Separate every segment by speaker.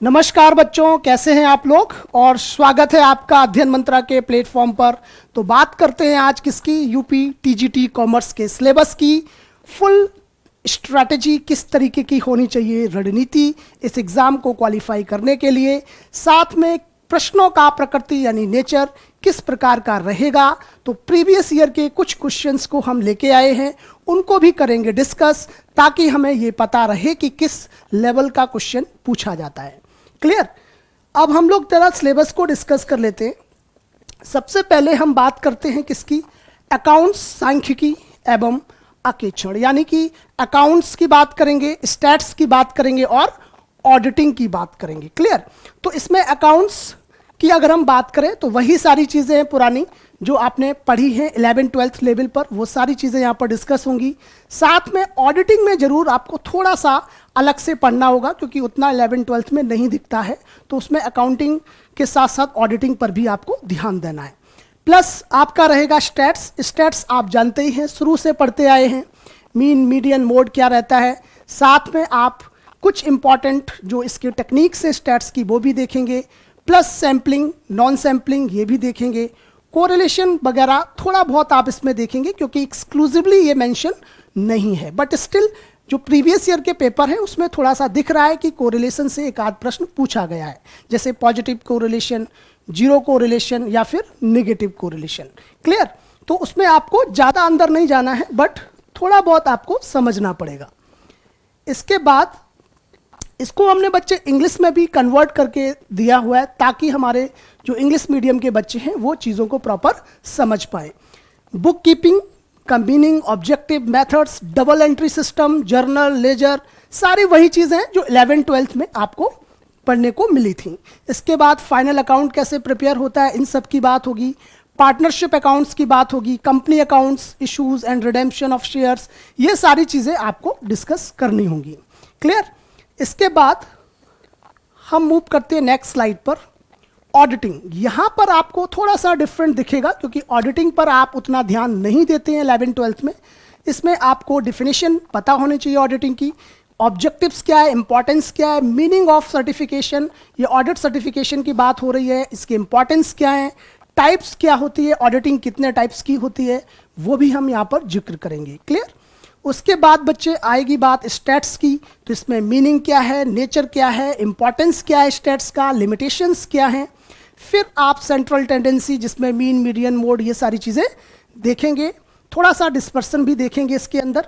Speaker 1: नमस्कार बच्चों, कैसे हैं आप लोग। और स्वागत है आपका अध्ययन मंत्रा के प्लेटफॉर्म पर। तो बात करते हैं आज किसकी, यूपी टीजीटी कॉमर्स के सिलेबस की। फुल स्ट्रैटेजी किस तरीके की होनी चाहिए, रणनीति इस एग्ज़ाम को क्वालिफाई करने के लिए, साथ में प्रश्नों का प्रकृति यानी नेचर किस प्रकार का रहेगा। तो प्रीवियस ईयर के कुछ क्वेश्चंस को हम लेके आए हैं, उनको भी करेंगे डिस्कस, ताकि हमें ये पता रहे कि किस लेवल का क्वेश्चन पूछा जाता है। क्लियर। अब हम लोग जरा सिलेबस को डिस्कस कर लेते हैं। सबसे पहले हम बात करते हैं किसकी, अकाउंट्स, सांख्यिकी एवं अंकेक्षण, यानी कि अकाउंट्स की बात करेंगे, स्टैट्स की बात करेंगे और ऑडिटिंग की बात करेंगे। क्लियर। तो इसमें अकाउंट्स की अगर हम बात करें तो वही सारी चीज़ें हैं पुरानी जो आपने पढ़ी हैं 11th-12th लेवल पर, वो सारी चीज़ें यहाँ पर डिस्कस होंगी। साथ में ऑडिटिंग में ज़रूर आपको थोड़ा सा अलग से पढ़ना होगा, क्योंकि उतना 11th-12th में नहीं दिखता है, तो उसमें अकाउंटिंग के साथ साथ ऑडिटिंग पर भी आपको ध्यान देना है। प्लस आपका रहेगा स्टैट्स। स्टैट्स आप जानते ही हैं, शुरू से पढ़ते आए हैं, मीन मीडियन मोड क्या रहता है। साथ में आप कुछ इंपॉर्टेंट जो इसके टेक्निक से स्टैट्स की वो भी देखेंगे, प्लस सैम्पलिंग, नॉन सैम्पलिंग ये भी देखेंगे, कोरिलेशन वगैरह थोड़ा बहुत आप इसमें देखेंगे, क्योंकि एक्सक्लूसिवली ये मेंशन नहीं है, बट स्टिल जो प्रीवियस ईयर के पेपर है उसमें थोड़ा सा दिख रहा है कि कोरिलेशन से एक आध प्रश्न पूछा गया है, जैसे पॉजिटिव कोरिलेशन, जीरो कोरिलेशन या फिर नेगेटिव कोरिलेशन। क्लियर। तो उसमें आपको ज़्यादा अंदर नहीं जाना है, बट थोड़ा बहुत आपको समझना पड़ेगा। इसके बाद इसको हमने बच्चे इंग्लिश में भी कन्वर्ट करके दिया हुआ है, ताकि हमारे जो इंग्लिश मीडियम के बच्चे हैं वो चीज़ों को प्रॉपर समझ पाए। बुक कीपिंग का meaning, objective, methods, double entry system, journal, ledger, सारी वही चीज़ें हैं जो 11th-12th में आपको पढ़ने को मिली थी। इसके बाद फाइनल अकाउंट कैसे प्रिपेयर होता है, इन सब की बात होगी। पार्टनरशिप अकाउंट्स की बात होगी, company accounts, issues and redemption of shares, ये सारी चीज़ें आपको डिस्कस करनी होंगी। क्लियर। इसके बाद हम मूव करते हैं नेक्स्ट स्लाइड पर, ऑडिटिंग। यहाँ पर आपको थोड़ा सा डिफरेंट दिखेगा, क्योंकि ऑडिटिंग पर आप उतना ध्यान नहीं देते हैं 11th-12th में। इसमें आपको डिफिनेशन पता होनी चाहिए ऑडिटिंग की, ऑब्जेक्टिव्स क्या है, इंपॉर्टेंस क्या है, मीनिंग ऑफ सर्टिफिकेशन, ये ऑडिट सर्टिफिकेशन की बात हो रही है, इसके इंपॉर्टेंस क्या है, टाइप्स क्या होती है, ऑडिटिंग कितने टाइप्स की होती है, वो भी हम यहाँ पर जिक्र करेंगे। क्लियर। उसके बाद बच्चे आएगी बात स्टैट्स की, तो इसमें मीनिंग क्या है, नेचर क्या है, इंपॉर्टेंस क्या है स्टैट्स का, लिमिटेशंस क्या हैं। फिर आप सेंट्रल टेंडेंसी, जिसमें मीन, मीडियन, मोड, ये सारी चीज़ें देखेंगे। थोड़ा सा डिस्पर्सन भी देखेंगे इसके अंदर,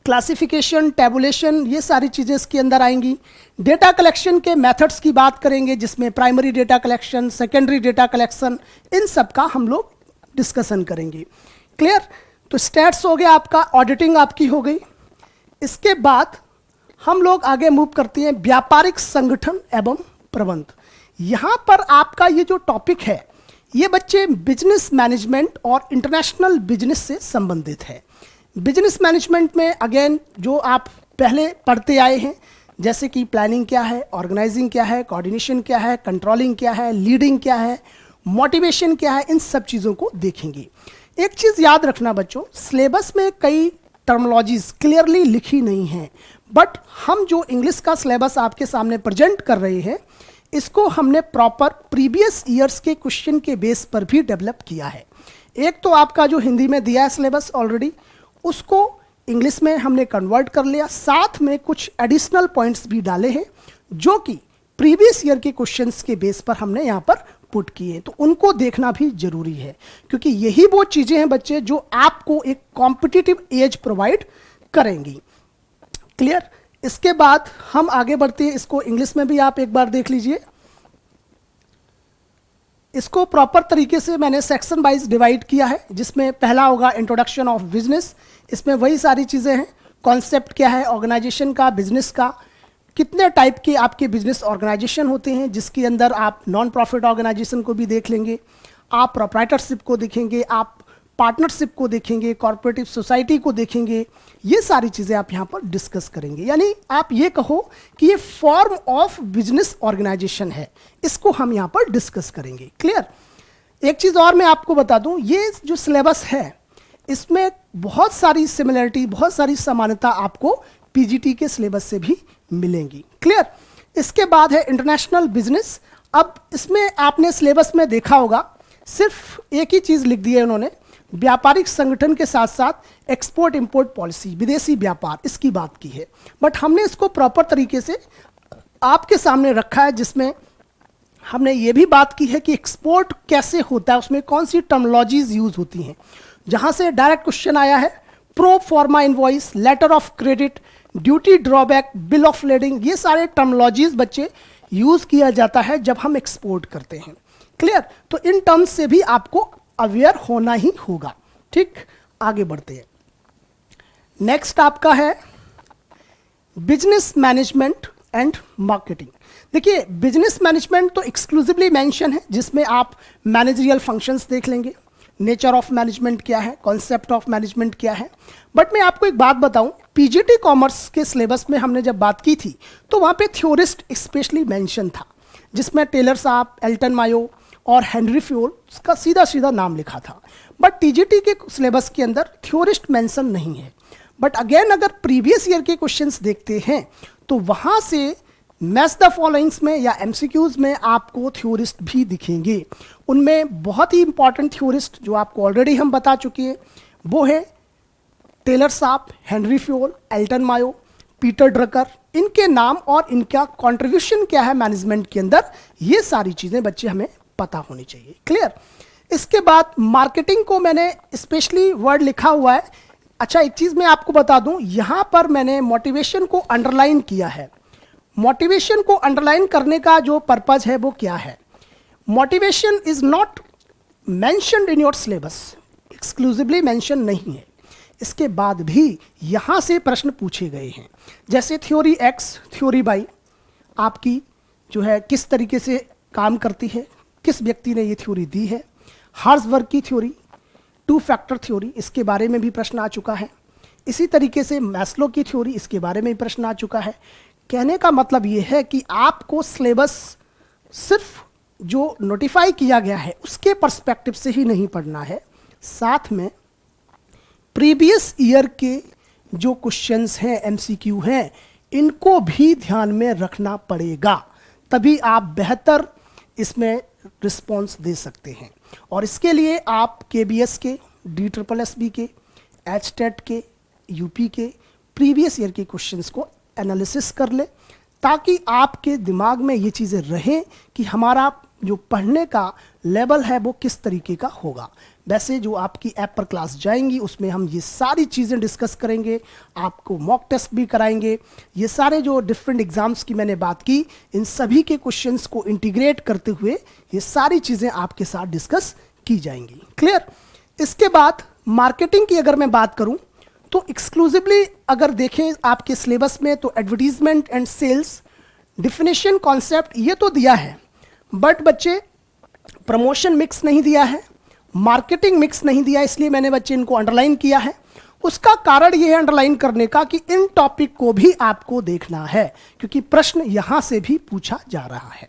Speaker 1: क्लासिफिकेशन, टेबुलेशन, ये सारी चीज़ें इसके अंदर आएंगी। डेटा कलेक्शन के मेथड्स की बात करेंगे, जिसमें primary data collection, secondary data collection, इन सब का हम लोग डिस्कशन करेंगे। क्लियर। तो स्टैट्स हो गया आपका, ऑडिटिंग आपकी हो गई। इसके बाद हम लोग आगे मूव करते हैं व्यापारिक संगठन एवं प्रबंध। यहाँ पर आपका ये जो टॉपिक है, ये बच्चे बिजनेस मैनेजमेंट और इंटरनेशनल बिजनेस से संबंधित है। बिजनेस मैनेजमेंट में अगेन जो आप पहले पढ़ते आए हैं, जैसे कि प्लानिंग क्या है, ऑर्गेनाइजिंग क्या है, कोऑर्डिनेशन क्या है, कंट्रोलिंग क्या है, लीडिंग क्या है, मोटिवेशन क्या है, इन सब चीज़ों को देखेंगे। एक चीज़ याद रखना बच्चों, सिलेबस में कई टर्मिनोलॉजीज क्लियरली लिखी नहीं हैं, बट हम जो इंग्लिश का सिलेबस आपके सामने प्रेजेंट कर रहे हैं, इसको हमने प्रॉपर प्रीवियस ईयर्स के क्वेश्चन के बेस पर भी डेवलप किया है। एक तो आपका जो हिंदी में दिया है सिलेबस ऑलरेडी, उसको इंग्लिश में हमने कन्वर्ट कर लिया, साथ में कुछ एडिशनल पॉइंट्स भी डाले हैं जो कि प्रीवियस ईयर के क्वेश्चंस के बेस पर हमने यहाँ पर पुट किए, तो उनको देखना भी जरूरी है, क्योंकि यही वो चीज़ें हैं बच्चे जो आपको एक कॉम्पिटिटिव एज प्रोवाइड करेंगी। क्लियर। इसके बाद हम आगे बढ़ते हैं, इसको इंग्लिश में भी आप एक बार देख लीजिए। इसको प्रॉपर तरीके से मैंने सेक्शन वाइज डिवाइड किया है, जिसमें पहला होगा इंट्रोडक्शन ऑफ बिजनेस। इसमें वही सारी चीज़ें हैं, कॉन्सेप्ट क्या है ऑर्गेनाइजेशन का, बिजनेस का, कितने टाइप के आपके बिजनेस ऑर्गेनाइजेशन होते हैं, जिसके अंदर आप नॉन प्रॉफिट ऑर्गेनाइजेशन को भी देख लेंगे, आप प्रोप्राइटरशिप को देखेंगे, आप पार्टनरशिप को देखेंगे, कॉर्पोरेटिव सोसाइटी को देखेंगे, ये सारी चीज़ें आप यहाँ पर डिस्कस करेंगे। यानी आप ये कहो कि ये फॉर्म ऑफ बिजनेस ऑर्गेनाइजेशन है, इसको हम यहाँ पर डिस्कस करेंगे। क्लियर। एक चीज़ और मैं आपको बता दूँ, ये जो सिलेबस है इसमें बहुत सारी सिमिलरिटी, बहुत सारी समानता आपको पीजीटी के सिलेबस से भी मिलेंगी। क्लियर। इसके बाद है इंटरनेशनल बिजनेस। अब इसमें आपने सिलेबस में देखा होगा सिर्फ एक ही चीज़ लिख दी है उन्होंने, व्यापारिक संगठन के साथ साथ एक्सपोर्ट इंपोर्ट पॉलिसी, विदेशी व्यापार, इसकी बात की है। बट हमने इसको प्रॉपर तरीके से आपके सामने रखा है, जिसमें हमने ये भी बात की है कि एक्सपोर्ट कैसे होता है, उसमें कौन सी टर्मिनोलॉजीज यूज होती हैं। जहां से डायरेक्ट क्वेश्चन आया है, pro forma invoice, letter of credit, duty drawback, bill of lading, ये सारे टर्मिनोलॉजीज बच्चे यूज किया जाता है जब हम एक्सपोर्ट करते हैं। क्लियर? तो इन टर्म्स से भी आपको अवेयर होना ही होगा। ठीक, आगे बढ़ते हैं। नेक्स्ट आपका है बिजनेस मैनेजमेंट एंड मार्केटिंग। देखिए, बिजनेस मैनेजमेंट तो एक्सक्लूसिवली मेंशन है, जिसमें आप मैनेजरियल फंक्शंस देख लेंगे, नेचर ऑफ मैनेजमेंट क्या है, कॉन्सेप्ट ऑफ मैनेजमेंट क्या है। बट मैं आपको एक बात बताऊं, पीजीटी कॉमर्स के सिलेबस में हमने जब बात की थी तो वहाँ पे थ्योरिस्ट स्पेशली मेंशन था, जिसमें टेलर साहब, एल्टन मायो और हेनरी फ्योल का सीधा सीधा नाम लिखा था। बट टीजीटी के सिलेबस के अंदर थ्योरिस्ट मेंशन नहीं है। बट अगेन अगर प्रीवियस ईयर के क्वेश्चंस देखते हैं तो वहाँ से मैच द फॉलोइंग्स में या एमसीक्यूज में आपको थ्योरिस्ट भी दिखेंगे। उनमें बहुत ही इंपॉर्टेंट थ्योरिस्ट जो आपको ऑलरेडी हम बता चुके हैं वो है टेलर साहब, Henri Fayol, Elton Mayo, Peter Drucker. इनके नाम और इनका कंट्रीब्यूशन क्या है मैनेजमेंट के अंदर, ये सारी चीज़ें बच्चे हमें पता होनी चाहिए। क्लियर? इसके बाद मार्केटिंग को मैंने स्पेशली वर्ड लिखा हुआ है। अच्छा, एक चीज़ मैं आपको बता दूं, यहाँ पर मैंने मोटिवेशन को अंडरलाइन किया है। मोटिवेशन को अंडरलाइन करने का जो पर्पज है वो क्या है? Motivation is not mentioned in your syllabus, exclusively mention नहीं है। इसके बाद भी यहाँ से प्रश्न पूछे गए हैं, जैसे थ्योरी एक्स, थ्योरी वाई आपकी जो है किस तरीके से काम करती है, किस व्यक्ति ने ये थ्योरी दी है। हार्सबर्ग की थ्योरी, टू फैक्टर थ्योरी, इसके बारे में भी प्रश्न आ चुका है। इसी तरीके से मैस्लो की थ्योरी, इसके बारे में भी प्रश्न आ चुका है। कहने का मतलब ये है कि आपको सिलेबस सिर्फ जो नोटिफाई किया गया है उसके पर्सपेक्टिव से ही नहीं पढ़ना है, साथ में प्रीवियस ईयर के जो क्वेश्चंस हैं, एमसीक्यू हैं, इनको भी ध्यान में रखना पड़ेगा, तभी आप बेहतर इसमें रिस्पॉन्स दे सकते हैं। और इसके लिए आप केबीएस के, DSSB के, एचटेट के, यूपी के प्रीवियस ईयर के क्वेश्चंस को एनालिसिस कर ले, ताकि आपके दिमाग में ये चीज़ें रहें कि हमारा जो पढ़ने का लेवल है वो किस तरीके का होगा। वैसे जो आपकी ऐप पर क्लास जाएंगी उसमें हम ये सारी चीज़ें डिस्कस करेंगे, आपको मॉक टेस्ट भी कराएंगे। ये सारे जो डिफरेंट एग्जाम्स की मैंने बात की, इन सभी के क्वेश्चंस को इंटीग्रेट करते हुए ये सारी चीज़ें आपके साथ डिस्कस की जाएंगी। क्लियर? इसके बाद मार्केटिंग की अगर मैं बात करूं तो एक्सक्लूसिवली अगर देखें आपके सिलेबस में तो advertisement and sales, definition, concept ये तो दिया है, बट बच्चे प्रमोशन मिक्स नहीं दिया है, मार्केटिंग मिक्स नहीं दिया, इसलिए मैंने बच्चे इनको अंडरलाइन किया है। उसका कारण ये है अंडरलाइन करने का कि इन टॉपिक को भी आपको देखना है, क्योंकि प्रश्न यहां से भी पूछा जा रहा है।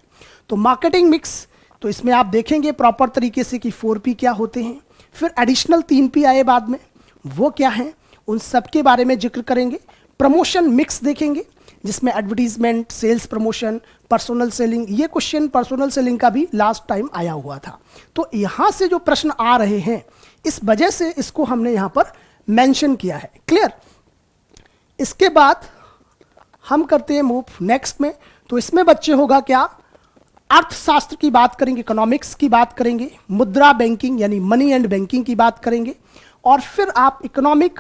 Speaker 1: तो मार्केटिंग मिक्स, तो इसमें आप देखेंगे प्रॉपर तरीके से कि 4P क्या होते हैं, फिर एडिशनल 3P आए बाद में, वो क्या है, उन सब के बारे में जिक्र करेंगे। प्रमोशन मिक्स देखेंगे, जिसमें advertisement, sales promotion, personal selling, ये क्वेश्चन पर्सनल सेलिंग का भी लास्ट टाइम आया हुआ था। तो यहाँ से जो प्रश्न आ रहे हैं, इस वजह से इसको हमने यहाँ पर मेंशन किया है। क्लियर? इसके बाद हम करते हैं मूव नेक्स्ट में। तो इसमें बच्चे होगा क्या, अर्थशास्त्र की बात करेंगे, इकोनॉमिक्स की बात करेंगे, मुद्रा बैंकिंग यानी मनी एंड बैंकिंग की बात करेंगे, और फिर आप इकोनॉमिक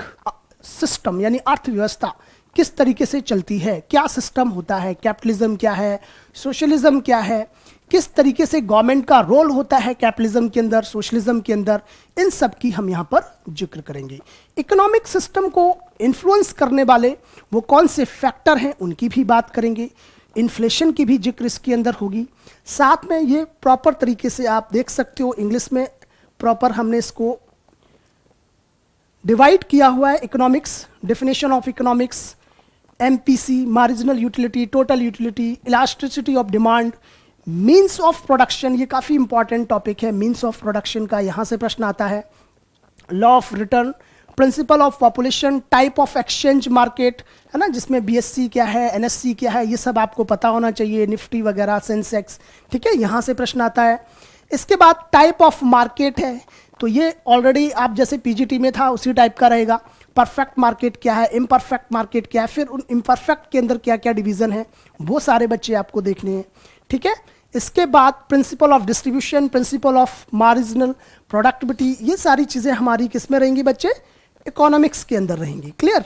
Speaker 1: सिस्टम यानी अर्थव्यवस्था किस तरीके से चलती है, क्या सिस्टम होता है, कैपिटलिज्म क्या है, सोशलिज्म क्या है, किस तरीके से गवर्नमेंट का रोल होता है कैपिटलिज्म के अंदर, सोशलिज्म के अंदर, इन सब की हम यहाँ पर जिक्र करेंगे। इकोनॉमिक सिस्टम को इन्फ्लुएंस करने वाले वो कौन से फैक्टर हैं, उनकी भी बात करेंगे। इन्फ्लेशन की भी जिक्र इसके अंदर होगी। साथ में ये प्रॉपर तरीके से आप देख सकते हो, इंग्लिश में प्रॉपर हमने इसको डिवाइड किया हुआ है। Economics, definition of economics, MPC, marginal utility, total utility, elasticity of demand, means of production, ये काफ़ी इंपॉर्टेंट टॉपिक है मीन्स ऑफ प्रोडक्शन का, यहाँ से प्रश्न आता है। Law of return, principle of population, type of exchange market, है ना, जिसमें बीएससी क्या है, एनएससी क्या है, ये सब आपको पता होना चाहिए, निफ्टी वगैरह, सेंसेक्स, ठीक है, यहाँ से प्रश्न आता है। इसके बाद टाइप ऑफ मार्केट है, तो ये ऑलरेडी आप जैसे पीजीटी में था उसी टाइप का रहेगा। परफेक्ट मार्केट क्या है, इम्परफेक्ट मार्केट क्या है, फिर उन इम्परफेक्ट के अंदर क्या क्या डिवीज़न है, वो सारे बच्चे आपको देखने हैं, ठीक है। इसके बाद principle of distribution, principle of marginal productivity, ये सारी चीज़ें हमारी किस में रहेंगी बच्चे, इकोनॉमिक्स के अंदर रहेंगी, क्लियर।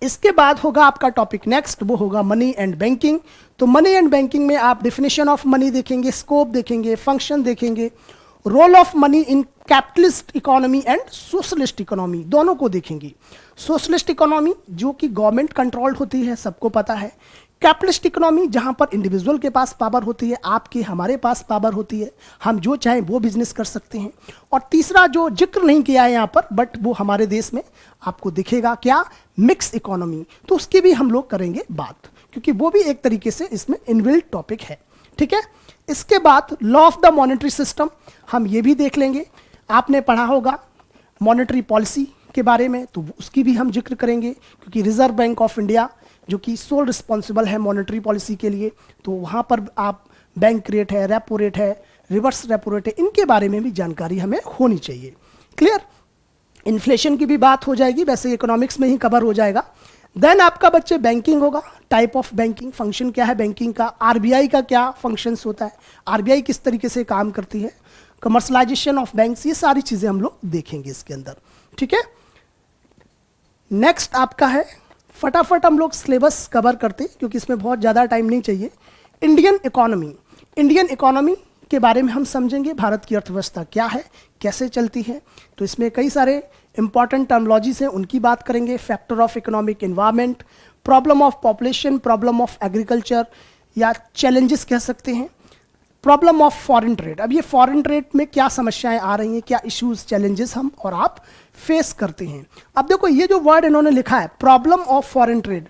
Speaker 1: इसके बाद होगा आपका टॉपिक नेक्स्ट, वो होगा मनी एंड बैंकिंग। तो मनी एंड बैंकिंग में आप डेफिनेशन ऑफ मनी देखेंगे, स्कोप देखेंगे, फंक्शन देखेंगे, role of money in capitalist economy and socialist economy, दोनों को देखेंगे। सोशलिस्ट इकोनॉमी जो कि गवर्नमेंट कंट्रोल्ड होती है, सबको पता है। कैपिटलिस्ट इकोनॉमी जहां पर इंडिविजुअल के पास पावर होती है, आपके हमारे पास पावर होती है, हम जो चाहें वो बिजनेस कर सकते हैं। और तीसरा जो जिक्र नहीं किया है यहाँ पर, बट वो हमारे देश में आपको दिखेगा, क्या, मिक्स इकोनॉमी, तो उसकी भी हम लोग करेंगे बात, क्योंकि वो भी एक तरीके से इसमें इनबिल्ट टॉपिक है, ठीक है। इसके बाद law of the monetary system, हम ये भी देख लेंगे। आपने पढ़ा होगा मॉनेटरी पॉलिसी के बारे में, तो उसकी भी हम जिक्र करेंगे, क्योंकि रिजर्व बैंक ऑफ इंडिया जो कि सोल रिस्पॉन्सिबल है मॉनेटरी पॉलिसी के लिए, तो वहाँ पर आप बैंक रेट है, रेपो रेट है, रिवर्स रेपो रेट है, इनके बारे में भी जानकारी हमें होनी चाहिए, क्लियर। इन्फ्लेशन की भी बात हो जाएगी, वैसे इकोनॉमिक्स में ही कवर हो जाएगा। देन आपका बच्चे बैंकिंग होगा, टाइप ऑफ बैंकिंग, फंक्शन क्या है बैंकिंग का, आरबीआई का क्या फंक्शंस होता है, आरबीआई किस तरीके से काम करती है, कमर्शलाइजेशन ऑफ बैंक्स, ये सारी चीज़ें हम लोग देखेंगे इसके अंदर, ठीक है। नेक्स्ट आपका है, फटाफट हम लोग सिलेबस कवर करते हैं क्योंकि इसमें बहुत ज़्यादा टाइम नहीं चाहिए। इंडियन इकोनॉमी, इंडियन इकोनॉमी के बारे में हम समझेंगे, भारत की अर्थव्यवस्था क्या है, कैसे चलती है, तो इसमें कई सारे इंपॉर्टेंट टर्मोलॉजीज हैं, उनकी बात करेंगे। Factor of economic environment, problem of population, problem of agriculture या चैलेंजेस कह सकते हैं, प्रॉब्लम ऑफ फॉरेन ट्रेड। अब ये फॉरेन ट्रेड में क्या समस्याएं आ रही हैं, क्या इश्यूज, चैलेंजेस हम और आप फेस करते हैं। अब देखो ये जो वर्ड इन्होंने लिखा है प्रॉब्लम ऑफ फॉरेन ट्रेड,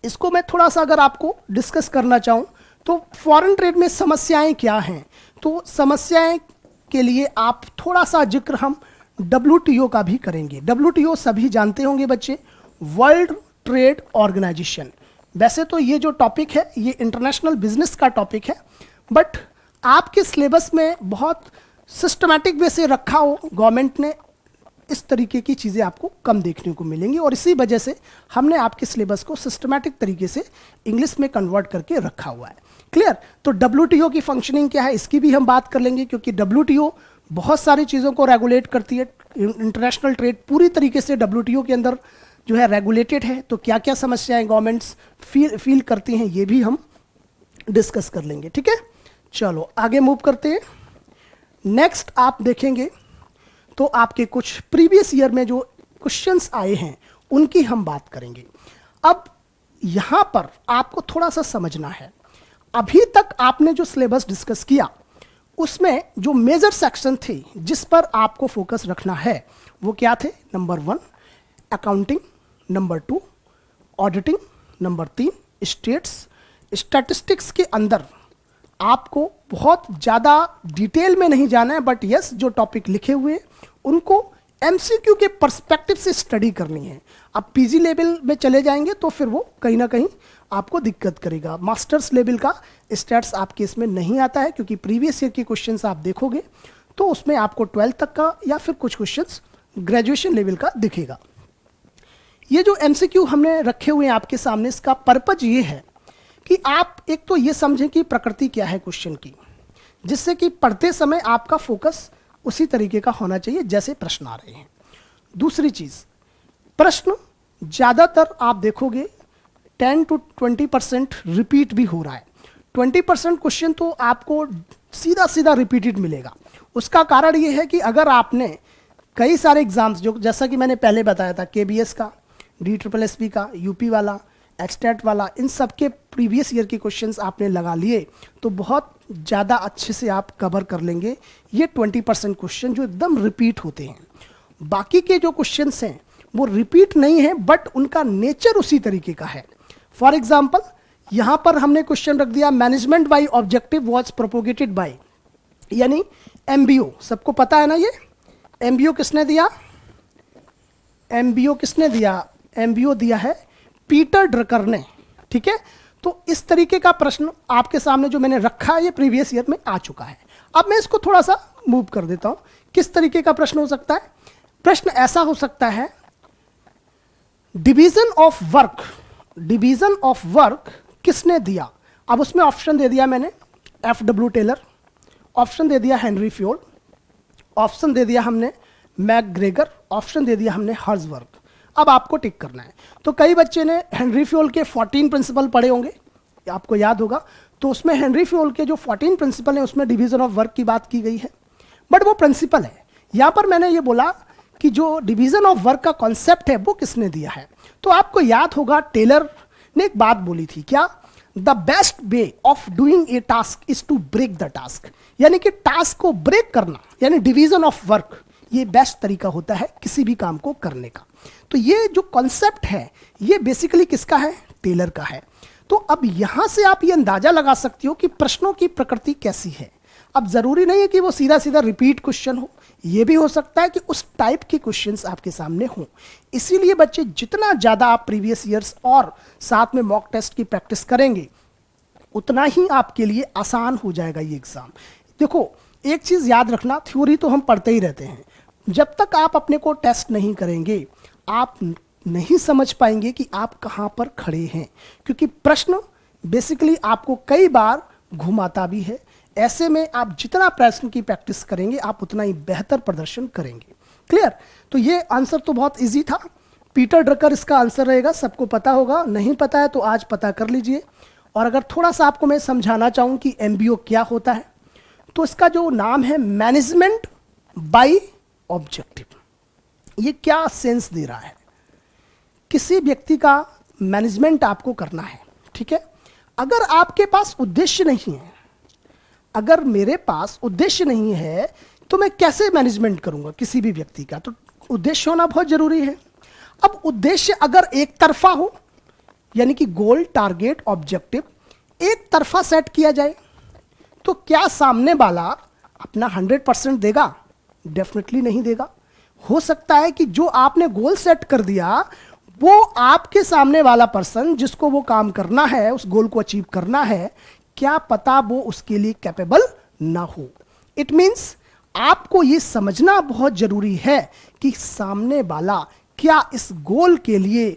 Speaker 1: इसको मैं थोड़ा सा अगर आपको डिस्कस करना चाहूँ तो फॉरेन ट्रेड में समस्याएं क्या हैं, तो समस्याएं के लिए आप थोड़ा सा जिक्र हम WTO का भी करेंगे। WTO सभी जानते होंगे बच्चे, वर्ल्ड ट्रेड ऑर्गेनाइजेशन। वैसे तो ये जो टॉपिक है ये इंटरनेशनल बिजनेस का टॉपिक है, बट आपके सिलेबस में बहुत सिस्टमैटिक वे से रखा हो गवर्नमेंट ने, इस तरीके की चीज़ें आपको कम देखने को मिलेंगी, और इसी वजह से हमने आपके सिलेबस को सिस्टमैटिक तरीके से इंग्लिश में कन्वर्ट करके रखा हुआ है, क्लियर। तो WTO की फंक्शनिंग क्या है इसकी भी हम बात कर लेंगे, क्योंकि WTO बहुत सारी चीज़ों को रेगुलेट करती है। इंटरनेशनल ट्रेड पूरी तरीके से WTO के अंदर जो है रेगुलेटेड है, तो क्या क्या समस्याएं गवर्नमेंट्स फील करती हैं ये भी हम डिस्कस कर लेंगे, ठीक है। चलो आगे मूव करते हैं। नेक्स्ट आप देखेंगे तो आपके कुछ प्रीवियस ईयर में जो क्वेश्चंस आए हैं उनकी हम बात करेंगे। अब यहां पर आपको थोड़ा सा समझना है, अभी तक आपने जो सिलेबस डिस्कस किया उसमें जो मेजर सेक्शन थे जिस पर आपको फोकस रखना है वो क्या थे, number 1 accounting, number 2 auditing, number 3 statistics के अंदर आपको बहुत ज़्यादा डिटेल में नहीं जाना है, बट यस जो टॉपिक लिखे हुए उनको MCQ के पर्सपेक्टिव से स्टडी करनी है। अब PG लेवल में चले जाएंगे तो फिर वो कहीं ना कहीं आपको दिक्कत करेगा। मास्टर्स लेवल का स्टैट्स आपके इसमें नहीं आता है, क्योंकि प्रीवियस ईयर के क्वेश्चंस आप देखोगे तो उसमें आपको 12th तक का या फिर कुछ क्वेश्चंस ग्रेजुएशन लेवल का दिखेगा। ये जो MCQ हमने रखे हुए हैं आपके सामने, इसका पर्पज ये है कि आप एक तो ये समझें कि प्रकृति क्या है क्वेश्चन की, जिससे कि पढ़ते समय आपका फोकस उसी तरीके का होना चाहिए जैसे प्रश्न आ रहे हैं। दूसरी चीज़, प्रश्न ज़्यादातर आप देखोगे 10 to 20% रिपीट भी हो रहा है। 20% क्वेश्चन तो आपको सीधा सीधा रिपीटेड मिलेगा। उसका कारण ये है कि अगर आपने कई सारे एग्जाम्स जो जैसा कि मैंने पहले बताया था, KBS का, DSSB का, UP वाला, एचटेट वाला, इन सब के प्रीवियस ईयर के क्वेश्चंस आपने लगा लिए तो बहुत ज़्यादा अच्छे से आप कवर कर लेंगे ये 20% क्वेश्चन जो एकदम रिपीट होते हैं। बाकी के जो क्वेश्चंस हैं वो रिपीट नहीं है, बट उनका नेचर उसी तरीके का है। फॉर एग्जाम्पल यहाँ पर हमने क्वेश्चन रख दिया, management by objective was propagated bye, यानी MBO, सबको पता है ना ये MBO किसने दिया, एमबीओ किसने दिया? एमबीओ दिया है पीटर ड्रकर ने, ठीक है। तो इस तरीके का प्रश्न आपके सामने जो मैंने रखा है ये प्रीवियस ईयर में आ चुका है। अब मैं इसको थोड़ा सा मूव कर देता हूं। किस तरीके का प्रश्न हो सकता है? प्रश्न ऐसा हो सकता है, division of work, division of work किसने दिया? अब उसमें ऑप्शन दे दिया मैंने एफ.डब्ल्यू. टेलर, ऑप्शन दे दिया हेनरी फ्योल, ऑप्शन दे दिया हमने मैकग्रेगर, ऑप्शन दे दिया हमने हर्जबर्ग। अब आपको टिक करना है। तो कई बच्चे ने हेनरी फ्योल के 14 प्रिंसिपल पढ़े होंगे, आपको याद होगा। तो उसमें हेनरी फ्योल के जो 14 प्रिंसिपल हैं उसमें डिवीजन ऑफ वर्क की बात की गई है, बट वो प्रिंसिपल है। यहाँ पर मैंने ये बोला कि जो डिवीजन ऑफ वर्क का कॉन्सेप्ट है वो किसने दिया है। तो आपको याद होगा टेलर ने एक बात बोली थी, क्या? The best way of doing a task is to break the task, यानी कि टास्क को ब्रेक करना, यानी डिवीजन ऑफ वर्क, ये बेस्ट तरीका होता है किसी भी काम को करने का। तो ये जो कॉन्सेप्ट है ये बेसिकली किसका है? टेलर का है। तो अब यहां से आप ये अंदाजा लगा सकते हो कि प्रश्नों की प्रकृति कैसी है। अब जरूरी नहीं है कि वो सीधा सीधा रिपीट क्वेश्चन हो, ये भी हो सकता है कि उस टाइप के क्वेश्चंस आपके सामने हों। इसीलिए बच्चे जितना ज़्यादा आप प्रीवियस ईयर्स और साथ में मॉक टेस्ट की प्रैक्टिस करेंगे उतना ही आपके लिए आसान हो जाएगा ये एग्ज़ाम। देखो एक चीज़ याद रखना, थ्योरी तो हम पढ़ते ही रहते हैं, जब तक आप अपने को टेस्ट नहीं करेंगे आप नहीं समझ पाएंगे कि आप कहाँ पर खड़े हैं, क्योंकि प्रश्न बेसिकली आपको कई बार घुमाता भी है। ऐसे में आप जितना प्रश्न की प्रैक्टिस करेंगे आप उतना ही बेहतर प्रदर्शन करेंगे। क्लियर? तो ये आंसर तो बहुत इजी था, पीटर ड्रकर इसका आंसर रहेगा, सबको पता होगा। नहीं पता है तो आज पता कर लीजिए। और अगर थोड़ा सा आपको मैं समझाना चाहूँ कि एमबीओ क्या होता है, तो इसका जो नाम है मैनेजमेंट बाय ऑब्जेक्टिव। ये क्या सेंस दे रहा है? किसी व्यक्ति का मैनेजमेंट आपको करना है, ठीक है। अगर आपके पास उद्देश्य नहीं है, अगर मेरे पास उद्देश्य नहीं है तो मैं कैसे मैनेजमेंट करूंगा किसी भी व्यक्ति का? तो उद्देश्य होना बहुत जरूरी है। अब उद्देश्य अगर एक तरफा हो, यानी कि गोल, टारगेट, ऑब्जेक्टिव एक तरफा सेट किया जाए, तो क्या सामने वाला अपना 100% देगा? डेफिनेटली नहीं देगा। हो सकता है कि जो आपने गोल सेट कर दिया वो आपके सामने वाला पर्सन जिसको वो काम करना है, उस गोल को अचीव करना है, क्या पता वो उसके लिए कैपेबल ना हो। इट मीन्स आपको ये समझना बहुत जरूरी है कि सामने वाला क्या इस गोल के लिए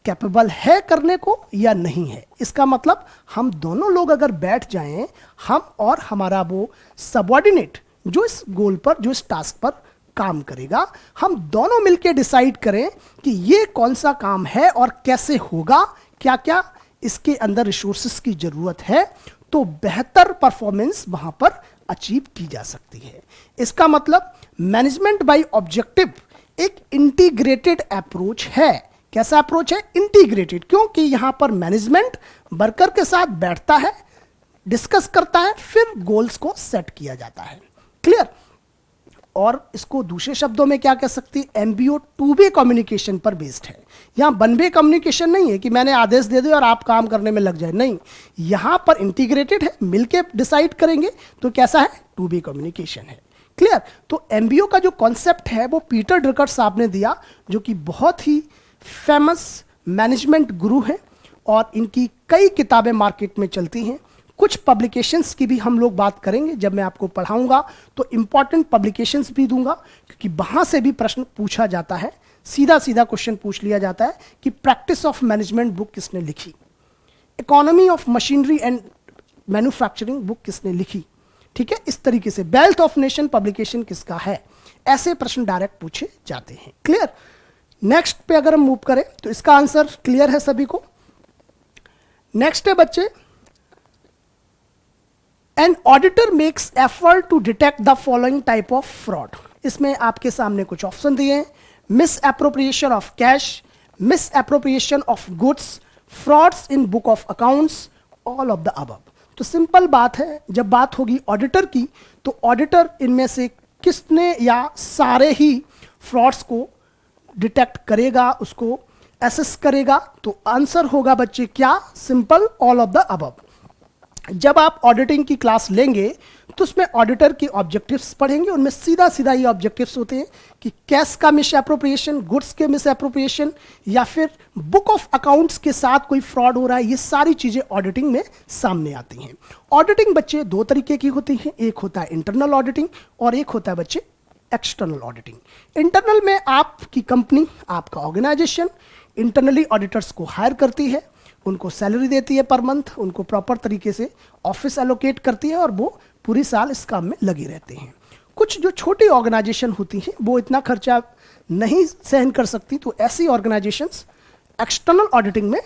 Speaker 1: कैपेबल है करने को या नहीं है। इसका मतलब हम दोनों लोग अगर बैठ जाएं, हम और हमारा वो सबऑर्डिनेट जो इस गोल पर, जो इस टास्क पर काम करेगा, हम दोनों मिलकर डिसाइड करें कि ये कौन सा काम है और कैसे होगा, क्या क्या इसके अंदर रिसोर्सेस की जरूरत है, तो बेहतर परफॉर्मेंस वहां पर अचीव की जा सकती है। इसका मतलब मैनेजमेंट बाय ऑब्जेक्टिव एक इंटीग्रेटेड अप्रोच है। कैसा अप्रोच है? इंटीग्रेटेड, क्योंकि यहां पर मैनेजमेंट वर्कर के साथ बैठता है, डिस्कस करता है, फिर गोल्स को सेट किया जाता है। क्लियर? और इसको दूसरे शब्दों में क्या कह सकते हैं? एमबीओ टू वे कम्युनिकेशन पर बेस्ड है। यहाँ वन वे कम्युनिकेशन नहीं है कि मैंने आदेश दे दिया और आप काम करने में लग जाए, नहीं, यहाँ पर इंटीग्रेटेड है, मिलके डिसाइड करेंगे। तो कैसा है? टू वे कम्युनिकेशन है। क्लियर? तो एमबीओ का जो कॉन्सेप्ट है वो पीटर ड्रकर साहब ने दिया, जो कि बहुत ही फेमस मैनेजमेंट गुरु हैं और इनकी कई किताबें मार्केट में चलती हैं। कुछ पब्लिकेशंस की भी हम लोग बात करेंगे, जब मैं आपको पढ़ाऊंगा तो इंपॉर्टेंट पब्लिकेशंस भी दूंगा, क्योंकि वहां से भी प्रश्न पूछा जाता है। सीधा सीधा क्वेश्चन पूछ लिया जाता है कि प्रैक्टिस ऑफ मैनेजमेंट बुक किसने लिखी, economy of machinery and manufacturing book किसने लिखी, ठीक है। इस तरीके से वेल्थ ऑफ नेशन पब्लिकेशन किसका है, ऐसे प्रश्न डायरेक्ट पूछे जाते हैं। क्लियर? नेक्स्ट पे अगर हम मूव करें तो इसका आंसर क्लियर है सभी को। नेक्स्ट है बच्चे, an auditor makes effort to detect the following type of fraud. इसमें आपके सामने कुछ ऑप्शन दिए हैं, misappropriation of cash, misappropriation of goods, frauds in book of accounts, all of the above. तो सिंपल बात है, जब बात होगी ऑडिटर की तो ऑडिटर इनमें से किसने या सारे ही फ्रॉड्स को डिटेक्ट करेगा, उसको एसेस करेगा। तो आंसर होगा बच्चे क्या? Simple, all of the above. जब आप ऑडिटिंग की क्लास लेंगे तो उसमें ऑडिटर के ऑब्जेक्टिव्स पढ़ेंगे। उनमें सीधा सीधा ये ऑब्जेक्टिव्स होते हैं कि कैश का मिस एप्रोप्रिएशन, गुड्स के मिस एप्रोप्रिएशन, या फिर बुक ऑफ अकाउंट्स के साथ कोई फ्रॉड हो रहा है, ये सारी चीज़ें ऑडिटिंग में सामने आती हैं। ऑडिटिंग बच्चे दो तरीके की होती हैं, एक होता है इंटरनल ऑडिटिंग और एक होता है बच्चे एक्सटर्नल ऑडिटिंग। इंटरनल में आपकी कंपनी, आपका ऑर्गेनाइजेशन इंटरनली ऑडिटर्स को हायर करती है, उनको सैलरी देती है पर मंथ, उनको प्रॉपर तरीके से ऑफिस एलोकेट करती है और वो पूरी साल इस काम में लगे रहते हैं। कुछ जो छोटी ऑर्गेनाइजेशन होती हैं वो इतना खर्चा नहीं सहन कर सकती, तो ऐसी ऑर्गेनाइजेशंस एक्सटर्नल ऑडिटिंग में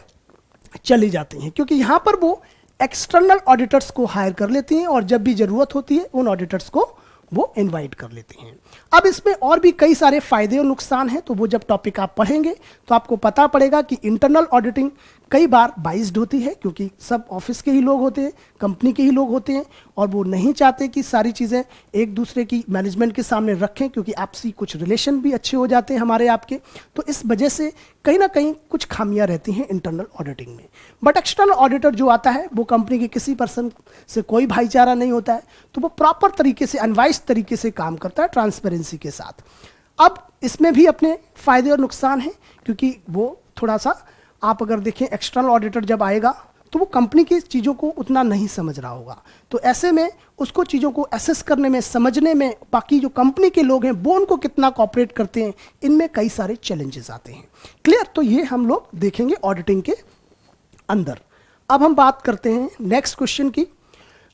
Speaker 1: चली जाती हैं, क्योंकि यहाँ पर वो एक्सटर्नल ऑडिटर्स को हायर कर लेती हैं और जब भी ज़रूरत होती है उन ऑडिटर्स को वो इनवाइट कर लेते हैं। अब इसमें और भी कई सारे फायदे और नुकसान हैं, तो वो जब टॉपिक आप पढ़ेंगे तो आपको पता पड़ेगा कि इंटरनल ऑडिटिंग कई बार बाइस्ड होती है, क्योंकि सब ऑफिस के ही लोग होते हैं, कंपनी के ही लोग होते हैं और वो नहीं चाहते कि सारी चीज़ें एक दूसरे की मैनेजमेंट के सामने रखें, क्योंकि आपसी कुछ रिलेशन भी अच्छे हो जाते हैं हमारे आपके। तो इस वजह से कहीं ना कहीं कुछ खामियां रहती हैं इंटरनल ऑडिटिंग में। बट एक्सटर्नल ऑडिटर जो आता है वो कंपनी के किसी पर्सन से कोई भाईचारा नहीं होता है, तो वो प्रॉपर तरीके से, अनवाइज तरीके से काम करता है ट्रांसपेरेंसी के साथ। अब इसमें भी अपने फायदे और नुकसान हैं, क्योंकि वो थोड़ा सा, आप अगर देखें एक्सटर्नल ऑडिटर जब आएगा तो वो कंपनी की चीज़ों को उतना नहीं समझ रहा होगा, तो ऐसे में उसको चीज़ों को एसेस करने में, समझने में, बाकी जो कंपनी के लोग हैं वो उनको कितना कॉपरेट करते हैं, इनमें कई सारे चैलेंजेस आते हैं। क्लियर? तो ये हम लोग देखेंगे ऑडिटिंग के अंदर। अब हम बात करते हैं नेक्स्ट क्वेश्चन की,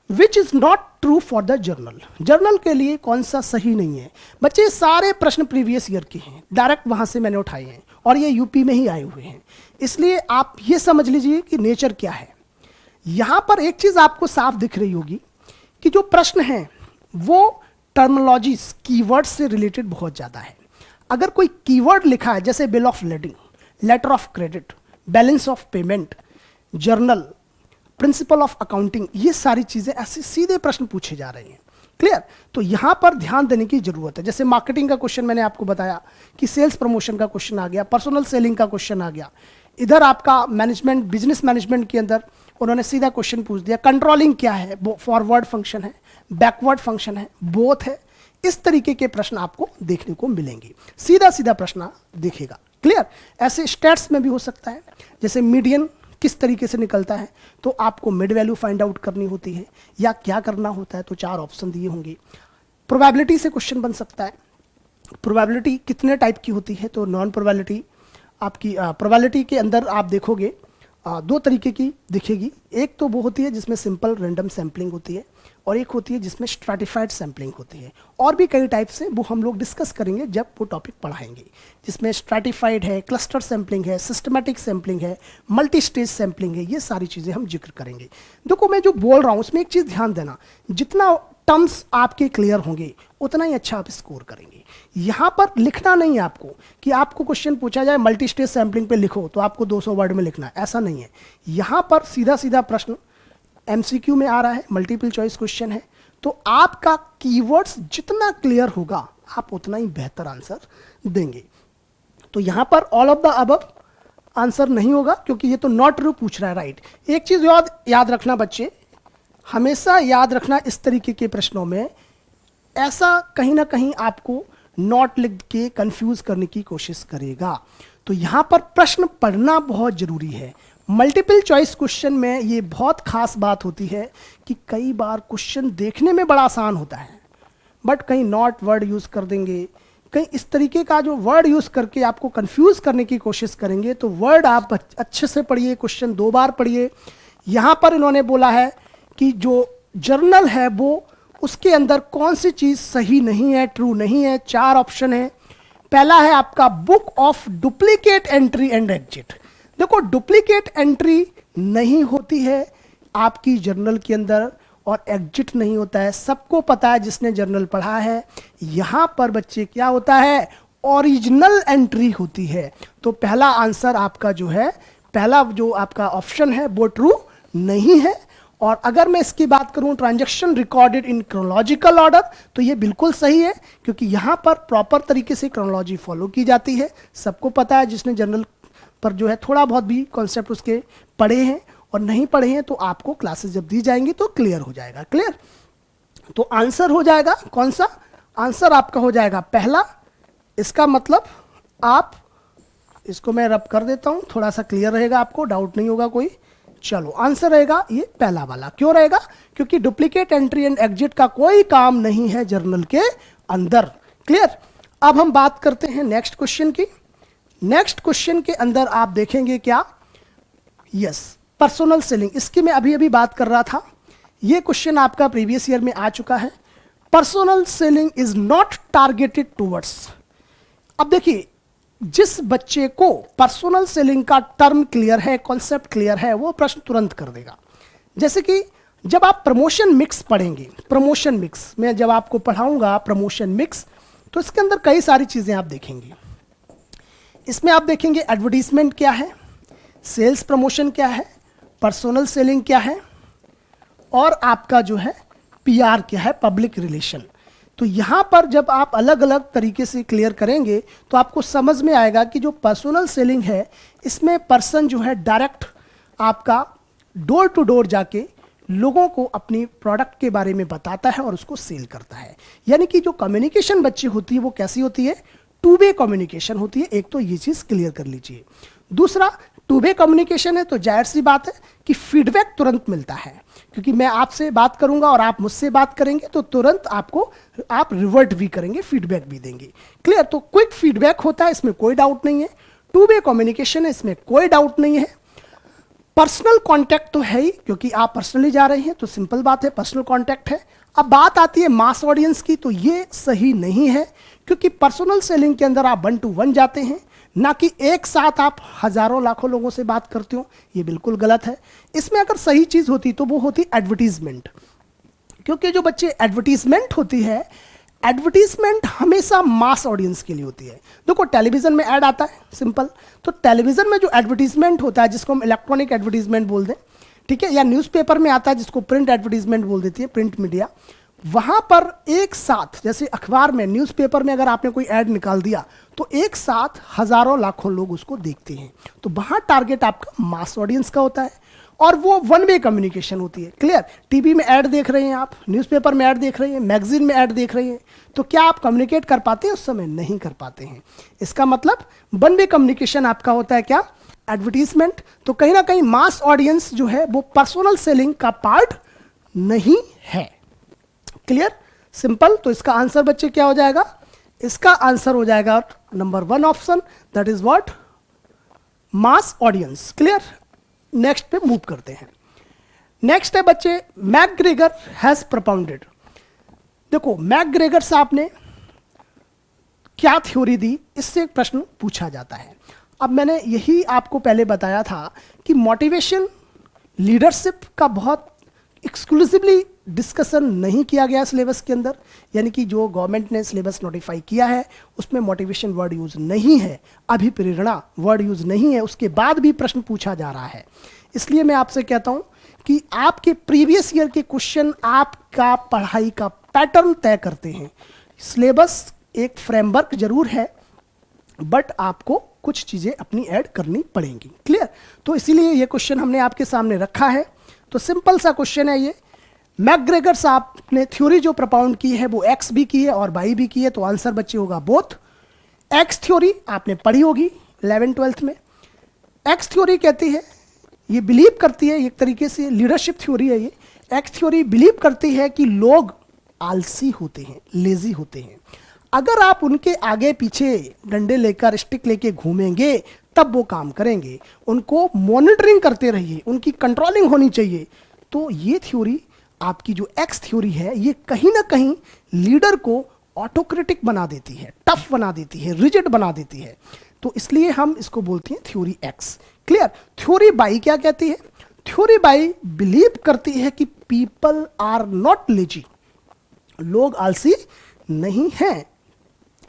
Speaker 1: which is not true for the journal. Journal के लिए कौन सा सही नहीं है? बच्चे सारे प्रश्न प्रीवियस ईयर के हैं, डायरेक्ट वहां से मैंने उठाए हैं और ये यूपी में ही आए हुए हैं, इसलिए आप ये समझ लीजिए कि नेचर क्या है। यहां पर एक चीज आपको साफ दिख रही होगी कि जो प्रश्न है वो टर्मिनोलॉजीज, कीवर्ड से रिलेटेड बहुत ज्यादा है। अगर कोई कीवर्ड लिखा है जैसे bill of lading, letter of credit, balance of payment, journal, principle of accounting, ये सारी चीजें ऐसे सीधे प्रश्न पूछे जा रहे हैं। क्लियर? तो यहां पर ध्यान देने की जरूरत है। जैसे मार्केटिंग का क्वेश्चन मैंने आपको बताया कि सेल्स प्रमोशन का क्वेश्चन आ गया, पर्सनल सेलिंग का क्वेश्चन आ गया, इधर आपका मैनेजमेंट, बिजनेस मैनेजमेंट के अंदर उन्होंने सीधा क्वेश्चन पूछ दिया, कंट्रोलिंग क्या है, वो फॉरवर्ड फंक्शन है, बैकवर्ड फंक्शन है, बोथ है। इस तरीके के प्रश्न आपको देखने को मिलेंगे, सीधा सीधा प्रश्न दिखेगा। क्लियर? ऐसे स्टैट्स में भी हो सकता है, जैसे मीडियन किस तरीके से निकलता है, तो आपको मिड वैल्यू फाइंड आउट करनी होती है या क्या करना होता है, तो 4 ऑप्शन दिए होंगे। प्रोबेबिलिटी से क्वेश्चन बन सकता है। प्रोबेबिलिटी कितने टाइप की होती है, तो नॉन प्रोबेबिलिटी, आपकी प्रोबेबिलिटी के अंदर आप देखोगे 2 तरीके की दिखेगी। एक तो वो होती है जिसमें सिंपल रैंडम सैम्पलिंग होती है और एक होती है जिसमें स्ट्रैटिफाइड सैम्पलिंग होती है। और भी कई टाइप से, वो हम लोग डिस्कस करेंगे जब वो टॉपिक पढ़ाएंगे, जिसमें स्ट्रैटिफाइड है, क्लस्टर सैम्पलिंग है, सिस्टमैटिक सैम्पलिंग है, मल्टी स्टेज सैम्पलिंग है, ये सारी चीज़ें हम जिक्र करेंगे। देखो मैं जो बोल रहा हूँ उसमें एक चीज़ ध्यान देना, जितना टर्म्स आपके क्लियर होंगे उतना ही अच्छा आप स्कोर करेंगे। यहाँ पर लिखना नहीं है आपको कि आपको क्वेश्चन पूछा जाए मल्टी स्टेज सैम्पलिंग पे लिखो तो आपको 200 वर्ड में लिखना है, ऐसा नहीं है। यहाँ पर सीधा सीधा प्रश्न एमसीक्यू में आ रहा है, मल्टीपल चॉइस क्वेश्चन है, तो आपका कीवर्ड्स जितना क्लियर होगा आप उतना ही बेहतर आंसर देंगे। तो यहाँ पर all of the above answer नहीं होगा, क्योंकि ये तो नॉट ट्रू पूछ रहा है, राइट। एक चीज़ याद रखना बच्चे, हमेशा याद रखना इस तरीके के प्रश्नों में ऐसा कहीं ना कहीं आपको नॉट लिख के कंफ्यूज करने की कोशिश करेगा। तो यहाँ पर प्रश्न पढ़ना बहुत जरूरी है। मल्टीपल चॉइस क्वेश्चन में ये बहुत खास बात होती है कि कई बार क्वेश्चन देखने में बड़ा आसान होता है, बट कहीं नॉट वर्ड यूज़ कर देंगे, कहीं इस तरीके का जो वर्ड यूज़ करके आपको कंफ्यूज करने की कोशिश करेंगे। तो वर्ड आप अच्छे से पढ़िए, क्वेश्चन 2 बार पढ़िए। यहाँ पर इन्होंने बोला है कि जो जर्नल है वो, उसके अंदर कौन सी चीज़ सही नहीं है, ट्रू नहीं है। 4 ऑप्शन है। पहला है आपका book of duplicate entry and exit. देखो डुप्लीकेट एंट्री नहीं होती है आपकी जर्नल के अंदर और एग्जिट नहीं होता है, सबको पता है जिसने जर्नल पढ़ा है। यहाँ पर बच्चे क्या होता है, ओरिजिनल एंट्री होती है। तो पहला आंसर आपका जो है, पहला जो आपका ऑप्शन है वो ट्रू नहीं है। और अगर मैं इसकी बात करूं transaction recorded in chronological order, तो ये बिल्कुल सही है, क्योंकि यहाँ पर प्रॉपर तरीके से क्रोनोलॉजी फॉलो की जाती है। सबको पता है जिसने जर्नल पर जो है थोड़ा बहुत भी कॉन्सेप्ट उसके पढ़े हैं। और नहीं पढ़े हैं तो आपको क्लासेस जब दी जाएंगी तो क्लियर हो जाएगा। क्लियर? तो आंसर हो जाएगा कौन सा? आंसर आपका हो जाएगा पहला। इसका मतलब आप इसको मैं रब कर देता हूं, थोड़ा सा क्लियर रहेगा, आपको डाउट नहीं होगा कोई। चलो, आंसर रहेगा ये पहला वाला। क्यों रहेगा? क्योंकि डुप्लीकेट एंट्री एंड एग्जिट का कोई काम नहीं है जर्नल के अंदर। क्लियर? अब हम बात करते हैं नेक्स्ट क्वेश्चन की। नेक्स्ट क्वेश्चन के अंदर आप देखेंगे क्या? Yes, personal selling. इसकी मैं अभी अभी बात कर रहा था। ये क्वेश्चन आपका प्रीवियस ईयर में आ चुका है। Personal selling is not targeted towards. अब देखिए, जिस बच्चे को पर्सनल सेलिंग का टर्म क्लियर है, कॉन्सेप्ट क्लियर है, वो प्रश्न तुरंत कर देगा। जैसे कि जब आप प्रमोशन मिक्स पढ़ेंगे, प्रमोशन मिक्स मैं जब आपको पढ़ाऊंगा प्रमोशन मिक्स, तो इसके अंदर कई सारी चीजें आप देखेंगे। इसमें आप देखेंगे एडवर्टीजमेंट क्या है, सेल्स प्रमोशन क्या है, पर्सनल सेलिंग क्या है, और आपका जो है पीआर क्या है, पब्लिक रिलेशन। तो यहां पर जब आप अलग अलग तरीके से क्लियर करेंगे तो आपको समझ में आएगा कि जो पर्सनल सेलिंग है, इसमें पर्सन जो है डायरेक्ट आपका डोर टू डोर जाके लोगों को अपनी प्रोडक्ट के बारे में बताता है और उसको सेल करता है। यानी कि जो कम्युनिकेशन बच्ची होती है वो कैसी होती है? टू वे कम्युनिकेशन होती है। एक तो ये चीज क्लियर कर लीजिए। दूसरा, टू वे कम्युनिकेशन है तो जाहिर सी बात है कि फीडबैक तुरंत मिलता है, क्योंकि मैं आपसे बात करूंगा और आप मुझसे बात करेंगे तो तुरंत आपको आप रिवर्ट भी करेंगे, फीडबैक भी देंगे। क्लियर? तो क्विक फीडबैक होता है, इसमें कोई डाउट नहीं है। टू वे कम्युनिकेशन है, इसमें कोई डाउट नहीं है। पर्सनल कांटेक्ट तो है ही, क्योंकि आप पर्सनली जा रहे हैं तो सिंपल बात है, पर्सनल कांटेक्ट है। अब बात आती है मास ऑडियंस की, तो ये सही नहीं है, क्योंकि पर्सनल सेलिंग के अंदर आप 1 to 1 जाते हैं, ना कि एक साथ आप हजारों लाखों लोगों से बात करते हो। ये बिल्कुल गलत है। इसमें अगर सही चीज होती तो वो होती एडवर्टीजमेंट, क्योंकि जो बच्चे एडवर्टीजमेंट होती है, एडवर्टीजमेंट हमेशा मास ऑडियंस के लिए होती है। देखो, टेलीविजन में ऐड आता है, सिंपल। तो टेलीविजन में जो एडवर्टीजमेंट होता है, जिसको हम इलेक्ट्रॉनिक एडवर्टीजमेंट बोल दें, ठीक है, या न्यूज़पेपर में आता है जिसको प्रिंट एडवर्टीजमेंट बोल देती है, प्रिंट मीडिया, वहां पर एक साथ, जैसे अखबार में, न्यूज़पेपर में अगर आपने कोई ऐड निकाल दिया तो एक साथ हजारों लाखों लोग उसको देखते हैं। तो वहां टारगेट आपका मास ऑडियंस का होता है, और वो 1 वे कम्युनिकेशन होती है। क्लियर? टीवी में ऐड देख रहे हैं आप, न्यूज़पेपर में ऐड देख रहे हैं, मैगजीन में ऐड देख रहे हैं, तो क्या आप कम्युनिकेट कर पाते हैं? उस समय नहीं कर पाते हैं। इसका मतलब 1 वे कम्युनिकेशन आपका होता है क्या? एडवर्टीजमेंट। तो कहीं ना कहीं मास ऑडियंस जो है वो पर्सनल सेलिंग का पार्ट नहीं है। क्लियर? सिंपल। तो इसका आंसर बच्चे क्या हो जाएगा? इसका आंसर हो जाएगा number 1 option, that is what? Mass audience. Clear? Next पे मूव करते हैं। नेक्स्ट है बच्चे, मैकग्रेगर हैज propounded। देखो, मैकग्रेगर साहब ने क्या थ्योरी दी, इससे एक प्रश्न पूछा जाता है। अब मैंने यही आपको पहले बताया था कि मोटिवेशन लीडरशिप का बहुत एक्सक्लूसिवली डिस्कशन नहीं किया गया सिलेबस के अंदर, यानी कि जो गवर्नमेंट ने सिलेबस नोटिफाई किया है उसमें मोटिवेशन वर्ड यूज नहीं है, अभिप्रेरणा वर्ड यूज नहीं है, उसके बाद भी प्रश्न पूछा जा रहा है। इसलिए मैं आपसे कहता हूं कि आपके प्रीवियस ईयर के क्वेश्चन आपका पढ़ाई का पैटर्न तय करते हैं। सिलेबस एक फ्रेमवर्क जरूर है, बट आपको कुछ चीजें अपनी ऐड करनी पड़ेंगी। क्लियर? तो इसीलिए ये क्वेश्चन हमने आपके सामने रखा है। तो सिंपल सा क्वेश्चन है ये। मैकग्रेगर साहब ने थ्योरी जो प्रपाउंड की है वो एक्स भी की है और वाई भी की है, तो आंसर बच्चे होगा बोथ। एक्स थ्योरी आपने पढ़ी होगी 11th-12th में। एक्स थ्योरी कहती है, ये बिलीव करती है, एक तरीके से लीडरशिप थ्योरी है ये। एक्स थ्योरी बिलीव करती है कि लोग आलसी होते हैं, लेजी होते हैं। अगर आप उनके आगे पीछे डंडे लेकर, स्टिक लेके घूमेंगे तब वो काम करेंगे। उनको मॉनिटरिंग करते रहिए, उनकी कंट्रोलिंग होनी चाहिए। तो ये थ्योरी आपकी जो एक्स थ्योरी है, ये कहीं ना कहीं लीडर को ऑटोक्रेटिक बना देती है, टफ बना देती है, रिजिड बना देती है। तो इसलिए हम इसको बोलते हैं theory x. Clear? Theory by क्या कहती है? थ्योरी बाई बिलीव करती है कि पीपल आर नॉट लेजी, लोग आलसी नहीं हैं।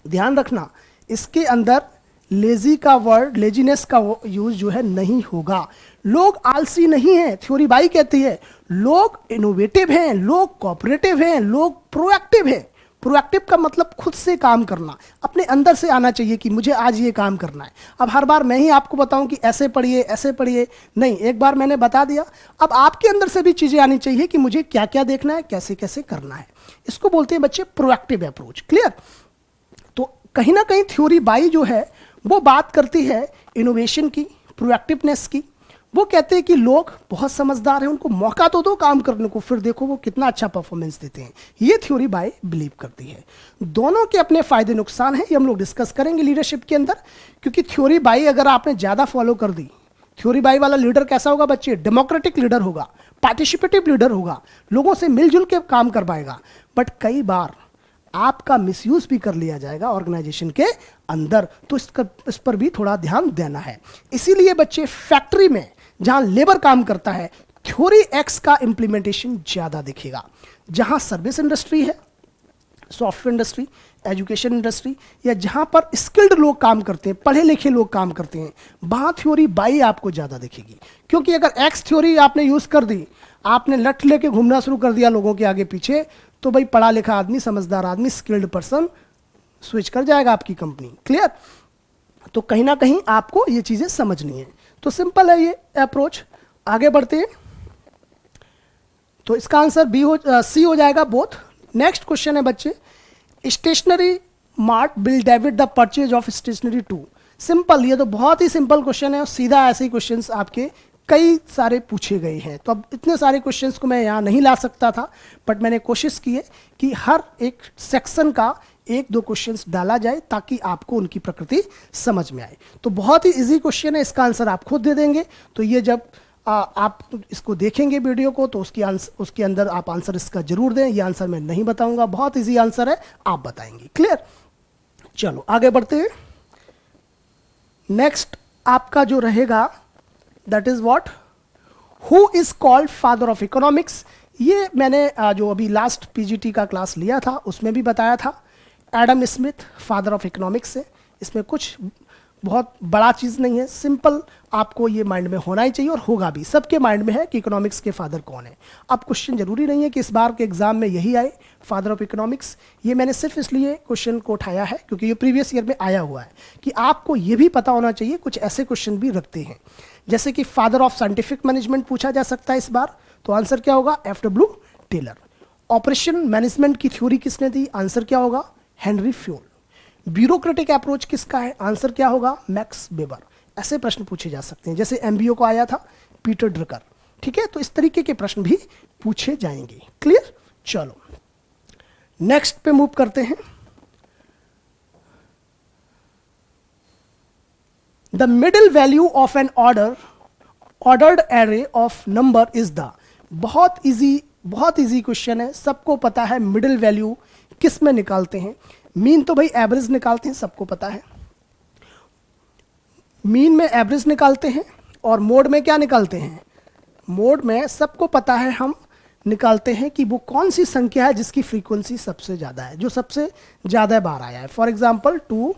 Speaker 1: ध्यान रखना, इसके अंदर लेजी का वर्ड, लेजीनेस का यूज जो है नहीं होगा। लोग आलसी नहीं हैं। थ्योरी बाई कहती है लोग इनोवेटिव हैं, लोग कोऑपरेटिव हैं, लोग प्रोएक्टिव हैं। प्रोएक्टिव का मतलब खुद से काम करना, अपने अंदर से आना चाहिए कि मुझे आज ये काम करना है। अब हर बार मैं ही आपको बताऊं कि ऐसे पढ़िए, नहीं, एक बार मैंने बता दिया, अब आपके अंदर से भी चीज़ें आनी चाहिए कि मुझे क्या क्या देखना है, कैसे कैसे करना है। इसको बोलते हैं बच्चे प्रोएक्टिव अप्रोच। क्लियर? तो कहीं ना कहीं थ्योरी बाई जो है वो बात करती है इनोवेशन की, प्रोएक्टिवनेस की। वो कहते हैं कि लोग बहुत समझदार हैं, उनको मौका तो दो काम करने को, फिर देखो वो कितना अच्छा परफॉर्मेंस देते हैं। ये थ्योरी बाय बिलीव करती है। दोनों के अपने फायदे नुकसान हैं, ये हम लोग डिस्कस करेंगे लीडरशिप के अंदर। क्योंकि थ्योरी बाय अगर आपने ज़्यादा फॉलो कर दी, थ्योरी बाय वाला लीडर कैसा होगा बच्चे? डेमोक्रेटिक लीडर होगा, पार्टिसिपेटिव लीडर होगा, लोगों से मिलजुल के काम कर पाएगा। बट कई बार आपका मिसयूज भी कर लिया जाएगा ऑर्गेनाइजेशन के अंदर, तो इस पर भी थोड़ा ध्यान देना है। इसीलिए बच्चे फैक्ट्री में जहां लेबर काम करता है, थ्योरी एक्स का इंप्लीमेंटेशन ज्यादा दिखेगा। जहां सर्विस इंडस्ट्री है, सॉफ्टवेयर इंडस्ट्री, एजुकेशन इंडस्ट्री, या जहां पर स्किल्ड लोग काम करते हैं, पढ़े लिखे लोग काम करते हैं, वहां थ्योरी बाई आपको ज्यादा दिखेगी। क्योंकि अगर एक्स थ्योरी आपने यूज कर दी, आपने लठ लेके घूमना शुरू कर दिया लोगों के आगे पीछे, तो भाई पढ़ा लिखा आदमी, समझदार आदमी, स्किल्ड पर्सन स्विच कर जाएगा आपकी कंपनी। क्लियर? तो कहीं ना कहीं आपको ये चीजें समझनी है। तो सिंपल है ये अप्रोच। आगे बढ़ते हैं। तो इसका आंसर सी हो जाएगा, बोथ। नेक्स्ट क्वेश्चन है बच्चे, stationery mart will debit the purchase of stationery to. Simple, ये तो बहुत ही सिंपल क्वेश्चन है और सीधा ऐसे ही क्वेश्चंस आपके कई सारे पूछे गए हैं। तो अब इतने सारे क्वेश्चंस को मैं यहाँ नहीं ला सकता था, बट मैंने कोशिश की है कि हर एक सेक्शन का एक दो क्वेश्चंस डाला जाए ताकि आपको उनकी प्रकृति समझ में आए। तो बहुत ही इजी क्वेश्चन है, इसका आंसर आप खुद दे देंगे। तो ये जब आप इसको देखेंगे वीडियो को, तो उसके अंदर आप आंसर इसका जरूर दें। ये आंसर मैं नहीं बताऊंगा, बहुत इजी आंसर है, आप बताएंगे। क्लियर? चलो आगे बढ़ते हैं। नेक्स्ट आपका जो रहेगा, that is what, who is called father of economics. ये मैंने जो अभी लास्ट पीजीटी का क्लास लिया था उसमें भी बताया था। Adam Smith father of economics है। इसमें कुछ बहुत बड़ा चीज़ नहीं है, सिंपल आपको ये माइंड में होना ही चाहिए और होगा भी, सबके माइंड में है कि इकोनॉमिक्स के फादर कौन है। अब क्वेश्चन जरूरी नहीं है कि इस बार के एग्जाम में यही आए, फादर ऑफ इकोनॉमिक्स। ये मैंने सिर्फ इसलिए क्वेश्चन को उठाया है क्योंकि ये प्रीवियस ईयर में आया हुआ है, कि आपको ये भी पता होना चाहिए। कुछ ऐसे क्वेश्चन भी रखते हैं, जैसे कि फादर ऑफ साइंटिफिक मैनेजमेंट पूछा जा सकता है इस बार, तो आंसर क्या होगा? FW Taylor. ऑपरेशन मैनेजमेंट की थ्योरी किसने दी? आंसर क्या होगा? Henry Fayol. ब्यूरोक्रेटिक अप्रोच किसका है? आंसर क्या होगा? Max weber. ऐसे प्रश्न पूछे जा सकते हैं, जैसे MBO को आया था पीटर ड्रकर। ठीक है, तो इस तरीके के प्रश्न भी पूछे जाएंगे। क्लियर? चलो नेक्स्ट पे मूव करते हैं। The middle value of N ordered array of number is the. बहुत इजी क्वेश्चन है, सबको पता है मिडिल वैल्यू किस में निकालते हैं। मीन तो भाई एवरेज निकालते हैं, सबको पता है। मीन में एवरेज निकालते हैं, और मोड में क्या निकालते हैं? मोड में सबको पता है, हम निकालते हैं कि वो कौन सी संख्या है जिसकी फ्रीक्वेंसी सबसे ज़्यादा है, जो सबसे ज़्यादा बार आया है। For example 2,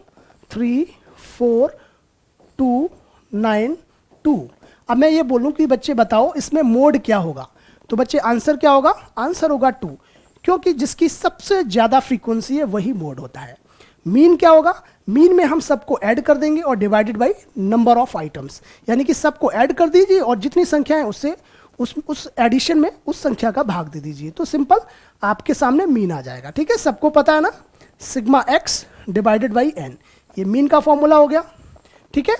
Speaker 1: 3, 4, 2, 9, 2। अब मैं ये बोलूं कि बच्चे बताओ इसमें मोड क्या होगा, तो बच्चे आंसर क्या होगा? आंसर होगा 2, क्योंकि जिसकी सबसे ज़्यादा फ्रीक्वेंसी है वही मोड होता है। मीन क्या होगा? मीन में हम सबको ऐड कर देंगे और divided by number of items, यानी कि सबको ऐड कर दीजिए और जितनी संख्या है उससे उस एडिशन में उस संख्या का भाग दे दीजिए, तो सिंपल आपके सामने मीन आ जाएगा। ठीक है, सबको पता है ना, sigma x divided by n, ये मीन का फॉर्मूला हो गया। ठीक है,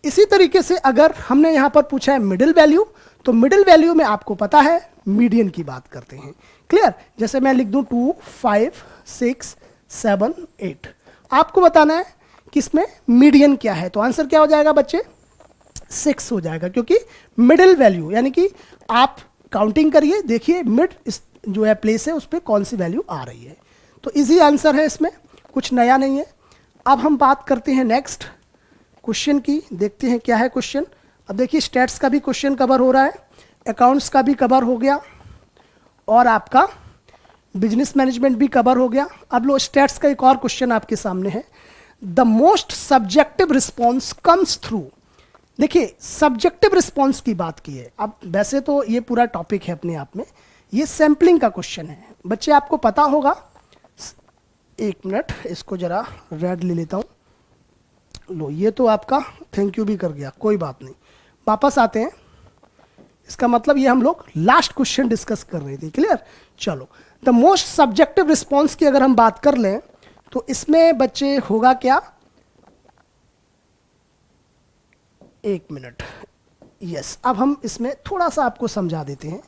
Speaker 1: इसी तरीके से अगर हमने यहाँ पर पूछा है मिडिल वैल्यू, तो मिडिल वैल्यू में आपको पता है मीडियन की बात करते हैं। क्लियर? जैसे मैं लिख दूं 2, 5, 6, 7, 8, आपको बताना है कि इसमें मीडियन क्या है, तो आंसर क्या हो जाएगा बच्चे? 6 हो जाएगा, क्योंकि मिडिल वैल्यू यानी कि आप काउंटिंग करिए, देखिए मिड जो है प्लेस है उस पर कौन सी वैल्यू आ रही है। तो इजी आंसर है, इसमें कुछ नया नहीं है। अब हम बात करते हैं नेक्स्ट क्वेश्चन की, देखते हैं क्या है क्वेश्चन। अब देखिए स्टैट्स का भी क्वेश्चन कवर हो रहा है, अकाउंट्स का भी कवर हो गया, और आपका बिजनेस मैनेजमेंट भी कवर हो गया। अब लो स्टैट्स का एक और क्वेश्चन आपके सामने है। The most subjective response comes through. देखिए सब्जेक्टिव रिस्पॉन्स की बात की है। अब वैसे तो ये पूरा टॉपिक है अपने आप में, ये सैम्पलिंग का क्वेश्चन है। बच्चे आपको पता होगा एक मिनट, इसको जरा रेड ले लेता हूँ। लो, ये तो आपका थैंक यू भी कर गया, कोई बात नहीं। वापस आते हैं। इसका मतलब ये हम लोग लास्ट क्वेश्चन डिस्कस कर रहे थे, क्लियर। चलो, द मोस्ट सब्जेक्टिव रिस्पॉन्स की अगर हम बात कर लें तो इसमें बच्चे होगा क्या, एक मिनट, यस। अब हम इसमें थोड़ा सा आपको समझा देते हैं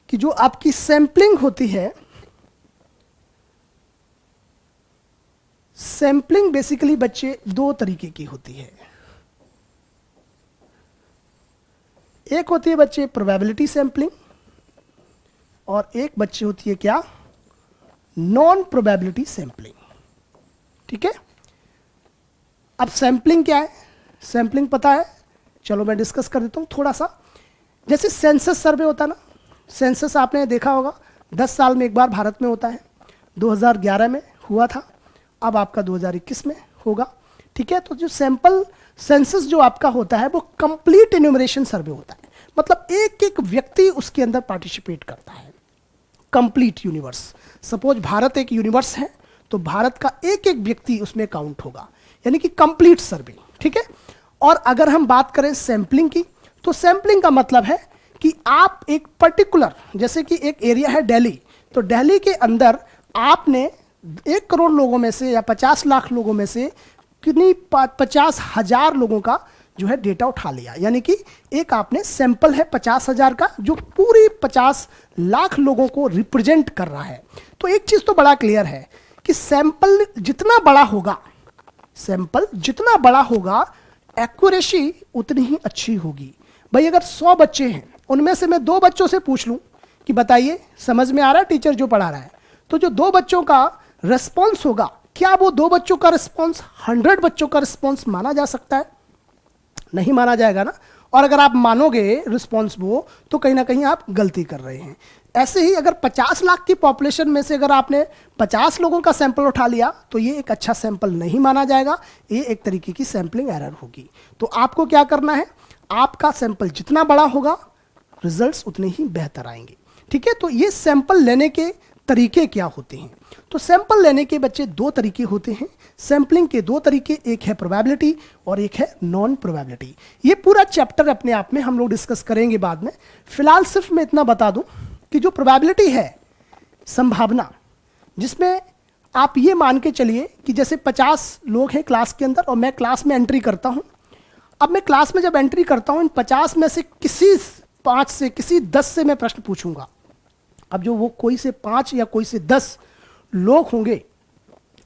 Speaker 1: कि जो आपकी सैंपलिंग होती है, सैंपलिंग बेसिकली बच्चे दो तरीके की होती है। एक होती है बच्चे प्रोबेबिलिटी सैंपलिंग, और एक बच्चे होती है क्या, नॉन प्रोबेबिलिटी सैंपलिंग। ठीक है। अब सैंपलिंग क्या है, सैंपलिंग पता है, चलो मैं डिस्कस कर देता हूँ थोड़ा सा। जैसे सेंसस सर्वे होता है ना, सेंसस आपने देखा होगा 10 साल में एक बार भारत में होता है। 2011 में हुआ था, अब आपका 2021 में होगा। ठीक है। तो जो सैंपल सेंसस जो आपका होता है वो कंप्लीट इन्यूमरेशन सर्वे होता है, मतलब एक एक व्यक्ति उसके अंदर पार्टिसिपेट करता है, कंप्लीट यूनिवर्स। सपोज भारत एक यूनिवर्स है तो भारत का एक एक व्यक्ति उसमें काउंट होगा, यानी कि कंप्लीट सर्वे। ठीक है। और अगर हम बात करें सैंपलिंग की, तो सैंपलिंग का मतलब है कि आप एक पर्टिकुलर, जैसे कि एक एरिया है दिल्ली, तो दिल्ली के अंदर आपने 1 करोड़ लोगों में से या 50 लाख लोगों में से कितनी 50,000 लोगों का जो है डेटा उठा लिया, यानी कि एक आपने सैंपल है 50,000 का जो पूरी 50 लाख लोगों को रिप्रेजेंट कर रहा है। तो एक चीज तो बड़ा क्लियर है कि सैंपल जितना बड़ा होगा, सैंपल जितना बड़ा होगा, एक्यूरेसी उतनी ही अच्छी होगी। भाई अगर 100 बच्चे हैं, उनमें से मैं 2 बच्चों से पूछ लूं कि बताइए समझ में आ रहा है टीचर जो पढ़ा रहा है, तो जो 2 बच्चों का रिस्पॉन्स होगा, क्या वो 2 बच्चों का रिस्पॉन्स 100 बच्चों का रिस्पॉन्स माना जा सकता है? नहीं माना जाएगा ना। और अगर आप मानोगे रिस्पॉन्स वो, तो कहीं ना कहीं आप गलती कर रहे हैं। ऐसे ही अगर 50 लाख की पॉपुलेशन में से अगर आपने 50 लोगों का सैंपल उठा लिया, तो ये एक अच्छा सैंपल नहीं माना जाएगा, ये एक तरीके की सैंपलिंग एरर होगी। तो आपको क्या करना है, आपका सैंपल जितना बड़ा होगा रिजल्ट्स उतने ही बेहतर आएंगे। ठीक है। तो ये सैंपल लेने के तरीके क्या होते हैं, तो सैंपल लेने के बच्चे 2 तरीके होते हैं। सैंपलिंग के 2 तरीके, एक है प्रोबेबिलिटी और एक है नॉन प्रोबेबिलिटी। ये पूरा चैप्टर अपने आप में हम लोग डिस्कस करेंगे बाद में। फिलहाल सिर्फ मैं इतना बता दूं कि जो प्रोबेबिलिटी है, संभावना, जिसमें आप ये मान के चलिए कि जैसे 50 लोग हैं क्लास के अंदर और मैं क्लास में एंट्री करता हूं। अब मैं क्लास में जब एंट्री करता हूं, इन 50 में से किसी 5 से किसी 10 से मैं प्रश्न पूछूंगा। अब जो वो कोई से 5 या कोई से 10 लोग होंगे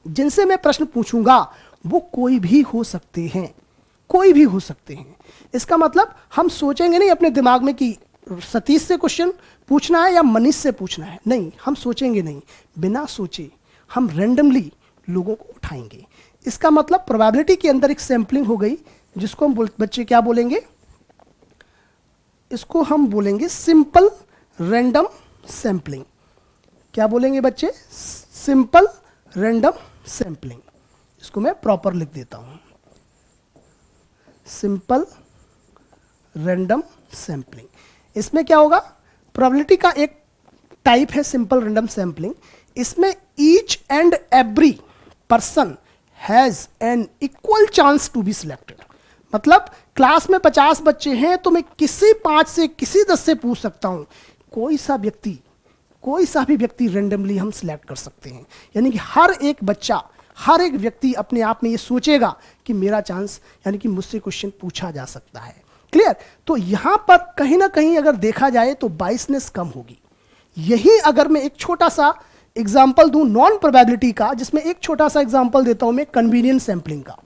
Speaker 1: जिनसे मैं प्रश्न पूछूंगा, वो कोई भी हो सकते हैं, कोई भी हो सकते हैं। इसका मतलब हम सोचेंगे नहीं अपने दिमाग में कि सतीश से क्वेश्चन पूछना है या मनीष से पूछना है, नहीं, हम सोचेंगे नहीं, बिना सोचे हम रैंडमली लोगों को उठाएंगे। इसका मतलब प्रोबेबिलिटी के अंदर एक सैंपलिंग हो गई, जिसको हम बच्चे क्या बोलेंगे, इसको हम बोलेंगे सिंपल रैंडम सैंपलिंग। क्या बोलेंगे बच्चे, सिंपल रैंडम सैंपलिंग। इसको मैं प्रॉपर लिख देता हूं, सिंपल रैंडम सैंपलिंग। इसमें क्या होगा, प्रोबेबिलिटी का एक टाइप है सिंपल रैंडम सैंपलिंग। इसमें each and every person has an equal chance to be selected. मतलब क्लास में 50 बच्चे हैं तो मैं किसी 5 से किसी 10 से पूछ सकता हूं, कोई सा भी व्यक्ति रेंडमली हम सिलेक्ट कर सकते हैं। यानी कि हर एक बच्चा, हर एक व्यक्ति अपने आप में ये सोचेगा कि मेरा चांस, यानी कि मुझसे क्वेश्चन पूछा जा सकता है। क्लियर। तो यहां पर कहीं ना कहीं अगर देखा जाए तो बाइसनेस कम होगी। यही अगर मैं एक छोटा सा एग्जाम्पल दूं नॉन प्रोबेबिलिटी का, जिसमें एक छोटा सा एग्जाम्पल देता हूं मैं कन्वीनियंस सैंपलिंग का।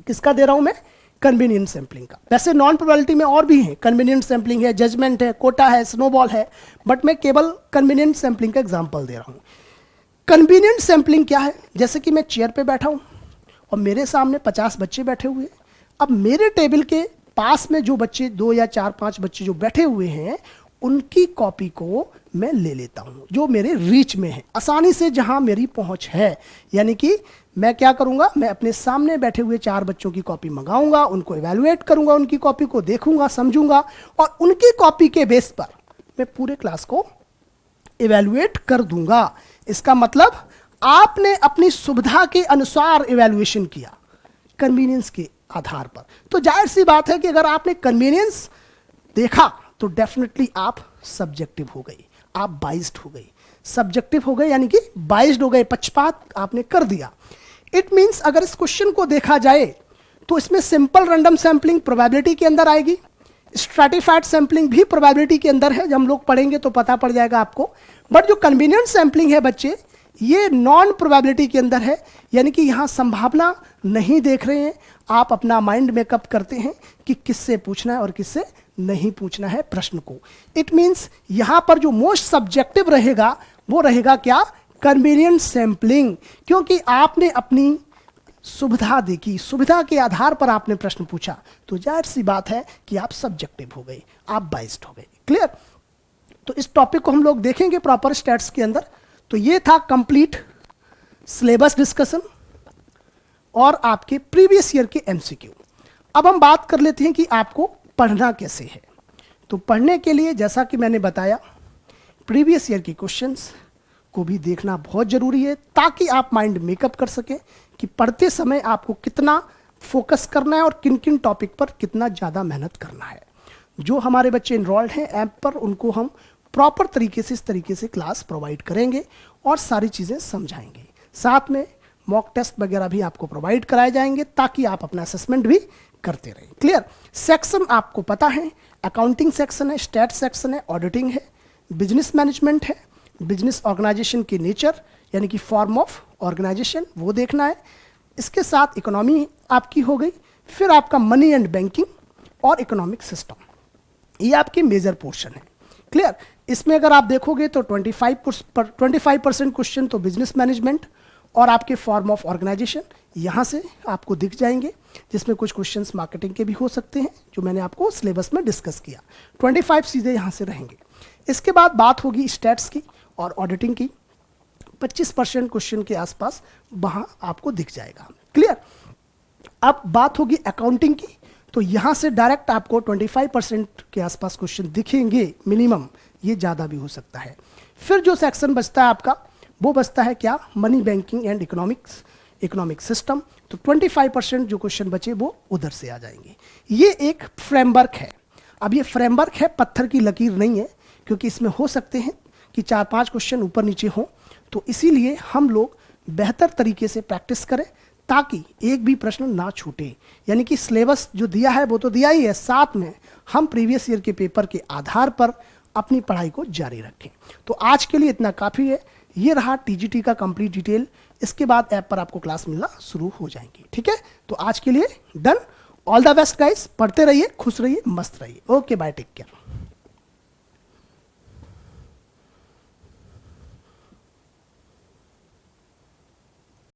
Speaker 1: किसका दे रहा हूं मैं, कन्वीनियंस सैंपलिंग का। वैसे नॉन प्रोबेबिलिटी में और भी है, कन्वीनियंस सैंपलिंग है, जजमेंट है, कोटा है, स्नोबॉल है, बट मैं केवल कन्वीनियंस सैंपलिंग का एग्जाम्पल दे रहा हूं। कन्वीनियंट सैंपलिंग क्या है, जैसे कि मैं चेयर पे बैठा हूं और मेरे सामने 50 बच्चे बैठे हुए। अब मेरे टेबल के पास में जो बच्चे 2 या 4-5 बच्चे जो बैठे हुए हैं, उनकी कॉपी को मैं ले लेता हूं, जो मेरे रीच में है, आसानी से जहां मेरी पहुंच है। यानी कि मैं क्या करूंगा, मैं अपने सामने बैठे हुए 4 बच्चों की कॉपी मंगाऊंगा, उनको इवैल्यूएट करूंगा, उनकी कॉपी को देखूंगा, समझूंगा, और उनकी कॉपी के बेस पर मैं पूरे क्लास को इवैल्यूएट कर दूंगा। इसका मतलब आपने अपनी सुविधा के अनुसार इवैल्यूएशन किया, कन्वीनियंस के आधार पर। तो जाहिर सी बात है कि अगर आपने कन्वीनियंस देखा तो डेफिनेटली आप सब्जेक्टिव हो गई, आप बाइस्ड हो गई। सब्जेक्टिव हो गए यानी कि बाइस्ड हो गए, पक्षपात आपने कर दिया। इट मींस अगर इस क्वेश्चन को देखा जाए तो इसमें सिंपल रैंडम सैंपलिंग प्रोबेबिलिटी के अंदर आएगी, स्ट्रैटिफाइड सैंपलिंग भी प्रोबेबिलिटी के अंदर है, जब हम लोग पढ़ेंगे तो पता पड़ जाएगा आपको। बट जो कन्वीनियंट सैंपलिंग है बच्चे, ये नॉन प्रोबेबिलिटी के अंदर है, यानी कि यहाँ संभावना नहीं देख रहे हैं, आप अपना माइंड मेकअप करते हैं कि किससे पूछना है और किससे नहीं पूछना है प्रश्न को। इट मीन्स यहाँ पर जो मोस्ट सब्जेक्टिव रहेगा वो रहेगा क्या, कन्वीनियंट सैंपलिंग, क्योंकि आपने अपनी सुविधा देखी, सुविधा के आधार पर आपने प्रश्न पूछा, तो जाहिर सी बात है कि आप सब्जेक्टिव हो गए, आप बाइस्ड हो गए। क्लियर? तो इस टॉपिक को हम लोग देखेंगे प्रॉपर स्टैट्स के अंदर। तो ये था कंप्लीट सिलेबस डिस्कशन और आपके प्रीवियस ईयर के एमसीक्यू। अब हम बात कर लेते हैं कि आपको पढ़ना कैसे है। तो पढ़ने के लिए जैसा कि मैंने बताया, प्रीवियस ईयर के क्वेश्चंस को भी देखना बहुत ज़रूरी है, ताकि आप माइंड मेकअप कर सकें कि पढ़ते समय आपको कितना फोकस करना है और किन किन टॉपिक पर कितना ज़्यादा मेहनत करना है। जो हमारे बच्चे इनरोल्ड हैं ऐप पर, उनको हम प्रॉपर तरीके से इस तरीके से क्लास प्रोवाइड करेंगे और सारी चीज़ें समझाएंगे। साथ में मॉक टेस्ट वगैरह भी आपको प्रोवाइड कराए जाएंगे, ताकि आप अपना असेसमेंट भी करते रहें। क्लियर? सेक्शन आपको पता है, अकाउंटिंग सेक्शन है, स्टैट सेक्शन है, ऑडिटिंग है, बिजनेस मैनेजमेंट है, बिजनेस ऑर्गेनाइजेशन की नेचर यानी कि फॉर्म ऑफ ऑर्गेनाइजेशन वो देखना है। इसके साथ इकोनॉमी आपकी हो गई, फिर आपका मनी एंड बैंकिंग और इकोनॉमिक सिस्टम, ये आपके मेजर पोर्शन है। क्लियर? इसमें अगर आप देखोगे तो 25% क्वेश्चन तो बिजनेस मैनेजमेंट और आपके फॉर्म ऑफ ऑर्गेनाइजेशन यहाँ से आपको दिख जाएंगे, जिसमें कुछ क्वेश्चंस मार्केटिंग के भी हो सकते हैं, जो मैंने आपको सिलेबस में डिस्कस किया। 25 सीधे यहाँ से रहेंगे। इसके बाद बात होगी स्टैट्स की और ऑडिटिंग की, 25% क्वेश्चन के आसपास वहाँ आपको दिख जाएगा। क्लियर? अब बात होगी अकाउंटिंग की, तो यहाँ से डायरेक्ट आपको 25% के आसपास क्वेश्चन दिखेंगे मिनिमम, ये ज़्यादा भी हो सकता है। फिर जो सेक्शन बचता है आपका, वो बचता है क्या, money banking and economic system. तो 25% जो क्वेश्चन बचे वो उधर से आ जाएंगे। ये एक फ्रेमवर्क है। अब ये फ्रेमवर्क है, पत्थर की लकीर नहीं है, क्योंकि इसमें हो सकते हैं कि 4-5 क्वेश्चन ऊपर नीचे हों, तो इसीलिए हम लोग बेहतर तरीके से प्रैक्टिस करें, ताकि एक भी प्रश्न ना छूटे। यानी कि सिलेबस जो दिया है वो तो दिया ही है, साथ में हम प्रीवियस ईयर के पेपर के आधार पर अपनी पढ़ाई को जारी रखें। तो आज के लिए इतना काफ़ी है। ये रहा टीजीटी का कंप्लीट डिटेल। इसके बाद ऐप पर आपको क्लास मिलना शुरू हो जाएंगी। ठीक है? तो आज के लिए done. All the best guys, पढ़ते रहिए, खुश रहिए, मस्त रहिए। Okay, bye, take care.